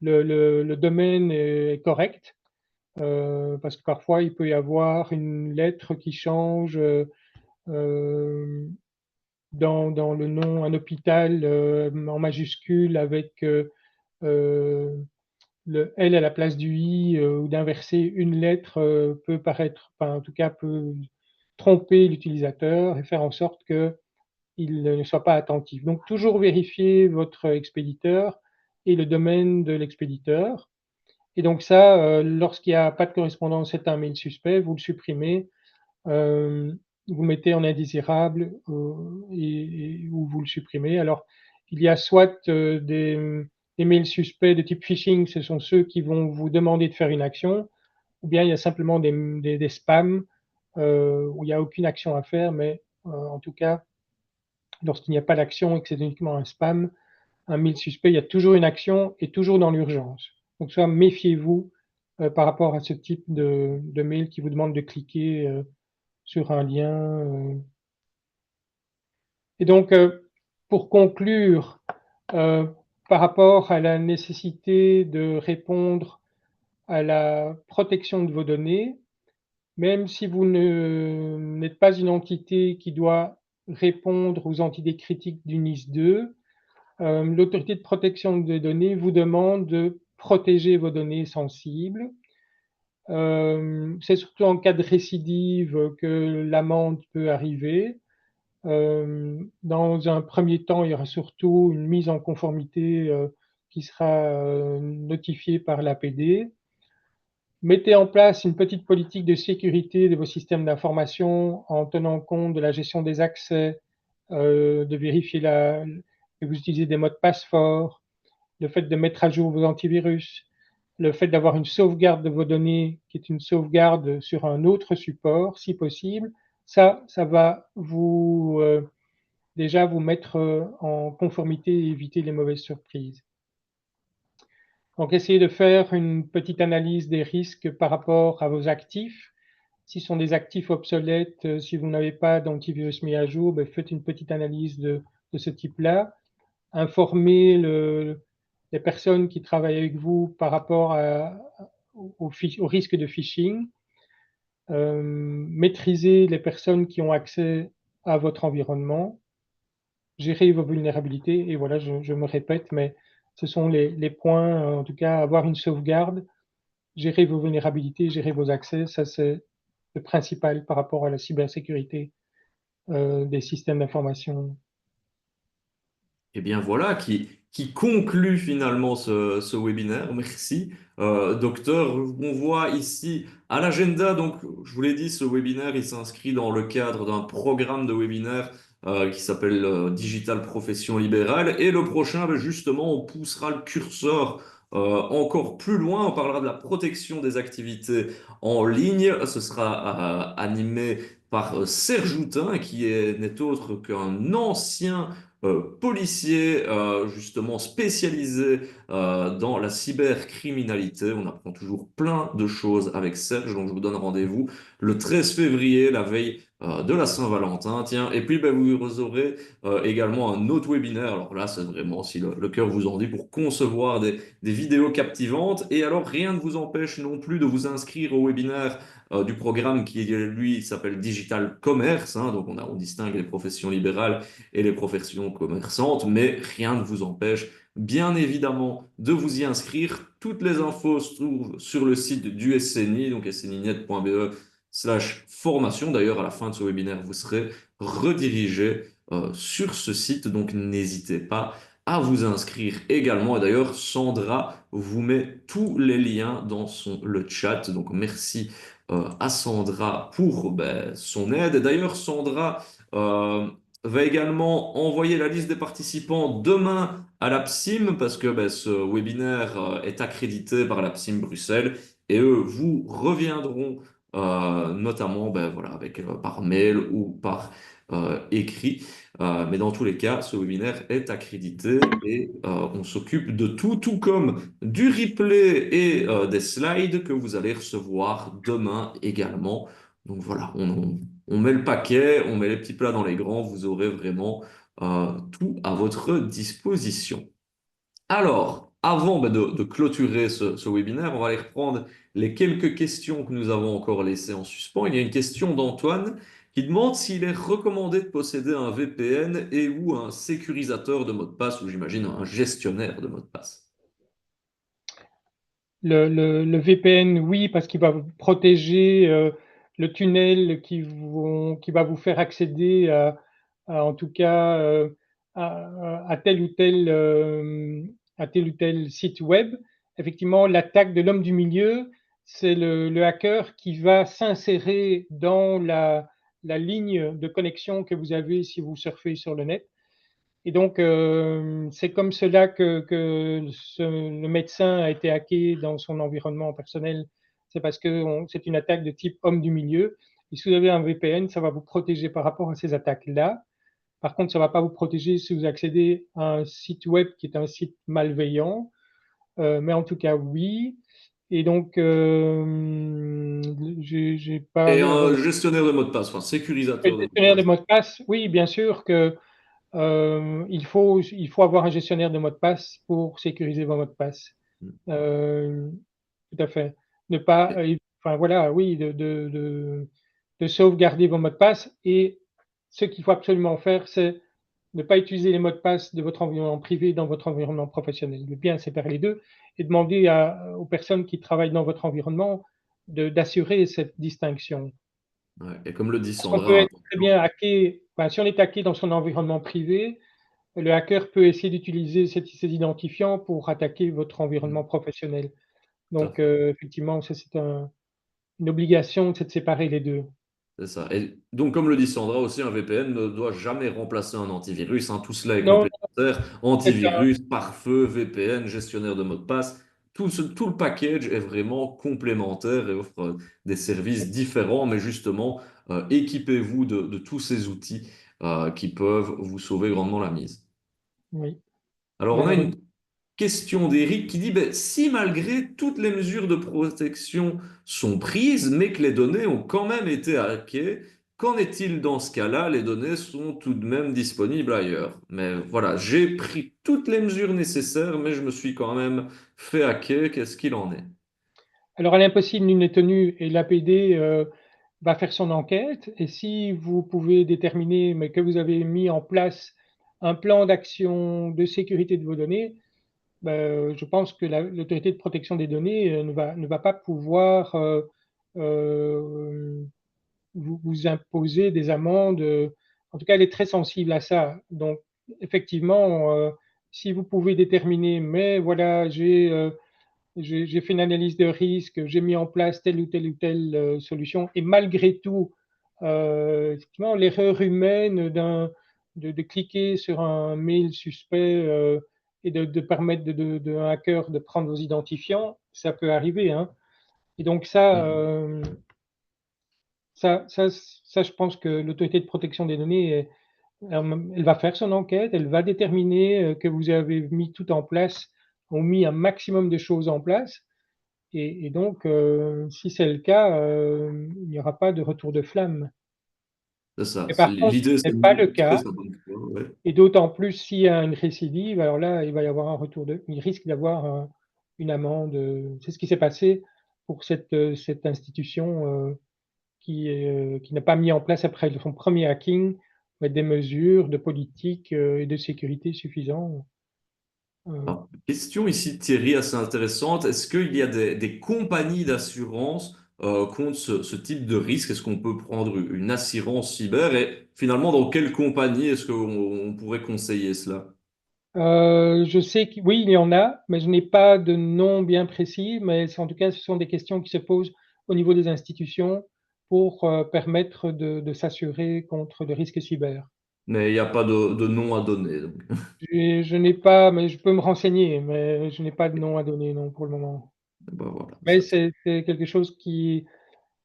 C: le domaine est correct, parce que parfois il peut y avoir une lettre qui change dans le nom, un hôpital en majuscule avec le L à la place du I, ou d'inverser une lettre peut paraître, enfin, en tout cas peut tromper l'utilisateur et faire en sorte qu'il ne soit pas attentif. Donc toujours vérifier votre expéditeur et le domaine de l'expéditeur. Et donc ça, lorsqu'il n'y a pas de correspondance, c'est un mail suspect, vous le supprimez, euh, vous le mettez en indésirable ou vous le supprimez. Alors, il y a soit des mails suspects de type phishing, ce sont ceux qui vont vous demander de faire une action, ou bien il y a simplement des spams où il n'y a aucune action à faire, mais en tout cas, lorsqu'il n'y a pas d'action et que c'est uniquement un spam, un mail suspect, il y a toujours une action et toujours dans l'urgence. Donc, soit méfiez-vous par rapport à ce type de mail qui vous demande de cliquer sur un lien. Et donc, pour conclure, euh, par rapport à la nécessité de répondre à la protection de vos données, même si vous n'êtes pas une entité qui doit répondre aux entités critiques du NIS2, l'autorité de protection des données vous demande de protéger vos données sensibles. C'est surtout en cas de récidive que l'amende peut arriver. Dans un premier temps, il y aura surtout une mise en conformité qui sera notifiée par l'APD. Mettez en place une petite politique de sécurité de vos systèmes d'information en tenant compte de la gestion des accès, de vérifier que vous utilisez des mots de passe forts, le fait de mettre à jour vos antivirus, le fait d'avoir une sauvegarde de vos données qui est une sauvegarde sur un autre support, si possible. Ça va déjà vous mettre en conformité et éviter les mauvaises surprises. Donc, essayez de faire une petite analyse des risques par rapport à vos actifs. Si ce sont des actifs obsolètes, si vous n'avez pas d'antivirus mis à jour, faites une petite analyse de ce type-là. Informez les personnes qui travaillent avec vous par rapport au risque de phishing. Maîtrisez les personnes qui ont accès à votre environnement. Gérer vos vulnérabilités. Et voilà, je me répète, mais ce sont les points, en tout cas, avoir une sauvegarde, gérer vos vulnérabilités, gérer vos accès, ça c'est le principal par rapport à la cybersécurité des systèmes d'information.
B: Eh bien voilà, qui conclut finalement ce webinaire. Merci, docteur. On voit ici à l'agenda, donc je vous l'ai dit, ce webinaire, il s'inscrit dans le cadre d'un programme de webinaire qui s'appelle Digital Profession Libérale. Et le prochain, ben, justement, on poussera le curseur encore plus loin. On parlera de la protection des activités en ligne. Ce sera animé par Serge Houtin, n'est autre qu'un ancien policier justement spécialisé dans la cybercriminalité. On apprend toujours plein de choses avec Serge, donc je vous donne rendez-vous le 13 février, la veille de la Saint-Valentin. Tiens, et puis ben, vous aurez également un autre webinaire. Alors là, c'est vraiment, si le cœur vous en dit, pour concevoir des vidéos captivantes. Et alors, rien ne vous empêche non plus de vous inscrire au webinaire du programme qui, lui, s'appelle Digital Commerce. Hein. Donc, on distingue les professions libérales et les professions commerçantes, mais rien ne vous empêche, bien évidemment, de vous y inscrire. Toutes les infos se trouvent sur le site du SNI, donc sninet.be/formation. D'ailleurs, à la fin de ce webinaire, vous serez redirigé sur ce site, donc n'hésitez pas à vous inscrire également. Et d'ailleurs, Sandra vous met tous les liens dans le chat. Donc, merci à Sandra pour ben, son aide. Et d'ailleurs, Sandra va également envoyer la liste des participants demain à l'APSIM parce que ben, ce webinaire est accrédité par l'APSIM Bruxelles et eux vous reviendront notamment ben, voilà, par mail ou par écrit. Mais dans tous les cas, ce webinaire est accrédité et on s'occupe de tout comme du replay et des slides que vous allez recevoir demain également. Donc voilà, on met le paquet, on met les petits plats dans les grands, vous aurez vraiment tout à votre disposition. Alors, avant de clôturer ce webinaire, on va aller reprendre les quelques questions que nous avons encore laissées en suspens. Il y a une question d'Antoine qui demande s'il est recommandé de posséder un VPN et ou un sécurisateur de mot de passe, ou j'imagine un gestionnaire de mot de passe.
C: Le VPN, oui, parce qu'il va vous protéger le tunnel qui va vous faire accéder en tout cas à à tel ou tel site web. Effectivement, l'attaque de l'homme du milieu, c'est le hacker qui va s'insérer dans la ligne de connexion que vous avez si vous surfez sur le net. Et donc, c'est comme cela que le médecin a été hacké dans son environnement personnel. C'est parce que c'est une attaque de type homme du milieu. Et si vous avez un VPN, ça va vous protéger par rapport à ces attaques-là. Par contre, ça ne va pas vous protéger si vous accédez à un site web qui est un site malveillant. Mais en tout cas, oui. Et donc, j'ai pas
B: Et
C: le
B: un gestionnaire de mot de passe, enfin sécurisateur de mot de
C: gestionnaire de
B: passe.
C: mot de passe. Oui, bien sûr que il faut avoir un gestionnaire de mot de passe pour sécuriser vos mots de passe. Euh, Tout à fait. Ne pas, enfin voilà, oui, de sauvegarder vos mots de passe. Et ce qu'il faut absolument faire, c'est ne pas utiliser les mots de passe de votre environnement privé dans votre environnement professionnel. De bien séparer les deux et demander aux personnes qui travaillent dans votre environnement d'assurer cette distinction.
B: Ouais. Et comme le dit
C: Parce qu'on peut
B: Sandra,
C: être très bien hacké, enfin, si on est hacké dans son environnement privé, le hacker peut essayer d'utiliser ces identifiants pour attaquer votre environnement professionnel. Donc, effectivement, ça, une obligation, c'est de séparer les deux.
B: c'est ça. Et donc, comme le dit Sandra aussi, un VPN ne doit jamais remplacer un antivirus, hein. Tout cela est
C: Non,
B: complémentaire.
C: c'est un,
B: Antivirus, pare-feu, VPN, gestionnaire de mot de passe. Tout le package est vraiment complémentaire et offre des services différents, mais justement, équipez-vous de tous ces outils qui peuvent vous sauver grandement la mise.
C: oui,
B: Alors, on a une
C: malheureusement.
B: question d'Eric qui dit, ben, si malgré toutes les mesures de protection sont prises, mais que les données ont quand même été hackées, qu'en est-il dans ce cas-là? Les données sont tout de même disponibles ailleurs. Mais voilà, j'ai pris toutes les mesures nécessaires, mais je me suis quand même fait hacker. Qu'est-ce qu'il en est?
C: Alors, à l'impossible, nul n'est tenu et l'APD va faire son enquête. Et si vous pouvez déterminer mais que vous avez mis en place un plan d'action de sécurité de vos données, je pense que l'autorité de protection des données ne va pas pouvoir euh, vous imposer des amendes. En tout cas, elle est très sensible à ça. Donc, effectivement, si vous pouvez déterminer, mais voilà, j'ai fait une analyse de risque, j'ai mis en place telle ou telle solution, et malgré tout, effectivement, l'erreur humaine de cliquer sur un mail suspect et de permettre de un hacker de prendre vos identifiants, ça peut arriver, hein. Et donc
B: Mhm.
C: ça, je pense que l'autorité de protection des données, elle va faire son enquête, elle va déterminer que vous avez mis tout en place, ont mis un maximum de choses en place. Et donc, si c'est le cas, il n'y aura pas de retour de flamme.
B: C'est ça.
C: Mais par contre,
B: L'idée,
C: ce
B: c'est
C: n'est
B: de
C: pas le
B: montrer
C: cas.
B: sa bonne foi, ouais.
C: Et d'autant plus s'il y a une récidive, alors là, il va y avoir un il risque d'avoir une amende. C'est ce qui s'est passé pour cette institution qui n'a pas mis en place après son premier hacking des mesures de politique et de sécurité suffisantes. Euh,
B: Alors, question ici, Thierry, assez intéressante. Est-ce qu'il y a des compagnies d'assurance contre ce type de risque? Est-ce qu'on peut prendre une assurance cyber? Et finalement, dans quelle compagnie est-ce qu'on pourrait conseiller cela?
C: je sais que oui, il y en a, mais je n'ai pas de nom bien précis. Mais en tout cas, ce sont des questions qui se posent au niveau des institutions pour permettre de s'assurer contre le risque cyber.
B: Mais il n'y a pas de nom à donner. Donc.
C: Je n'ai pas, mais je peux me renseigner, mais je n'ai pas de nom à donner, non, pour le moment.
B: Ben voilà,
C: Mais c'est quelque chose qui,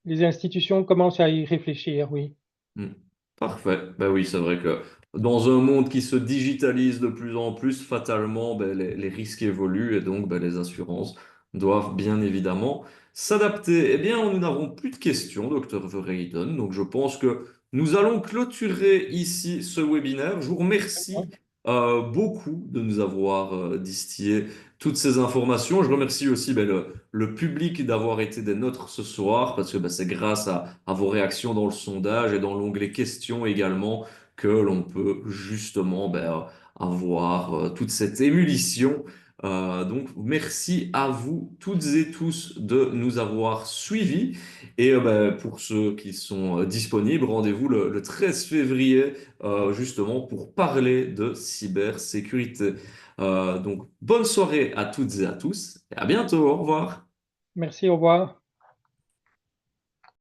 C: les institutions commencent à y réfléchir, oui.
B: Hmm. Parfait. Ben oui, c'est vrai que dans un monde qui se digitalise de plus en plus, fatalement, ben, les risques évoluent et donc ben, les assurances doivent bien évidemment s'adapter. Eh bien, nous n'avons plus de questions, docteur Verheyden. Donc, je pense que nous allons clôturer ici ce webinaire. Je vous remercie beaucoup de nous avoir distillé toutes ces informations. Je remercie aussi le public d'avoir été des nôtres ce soir, parce que c'est grâce à vos réactions dans le sondage et dans l'onglet questions également que l'on peut justement avoir toute cette émulsion. Donc, merci à vous toutes et tous de nous avoir suivis. Et pour ceux qui sont disponibles, rendez-vous le 13 février justement pour parler de cybersécurité. Donc, bonne soirée à toutes et à tous et à bientôt. Au revoir.
C: Merci, au revoir.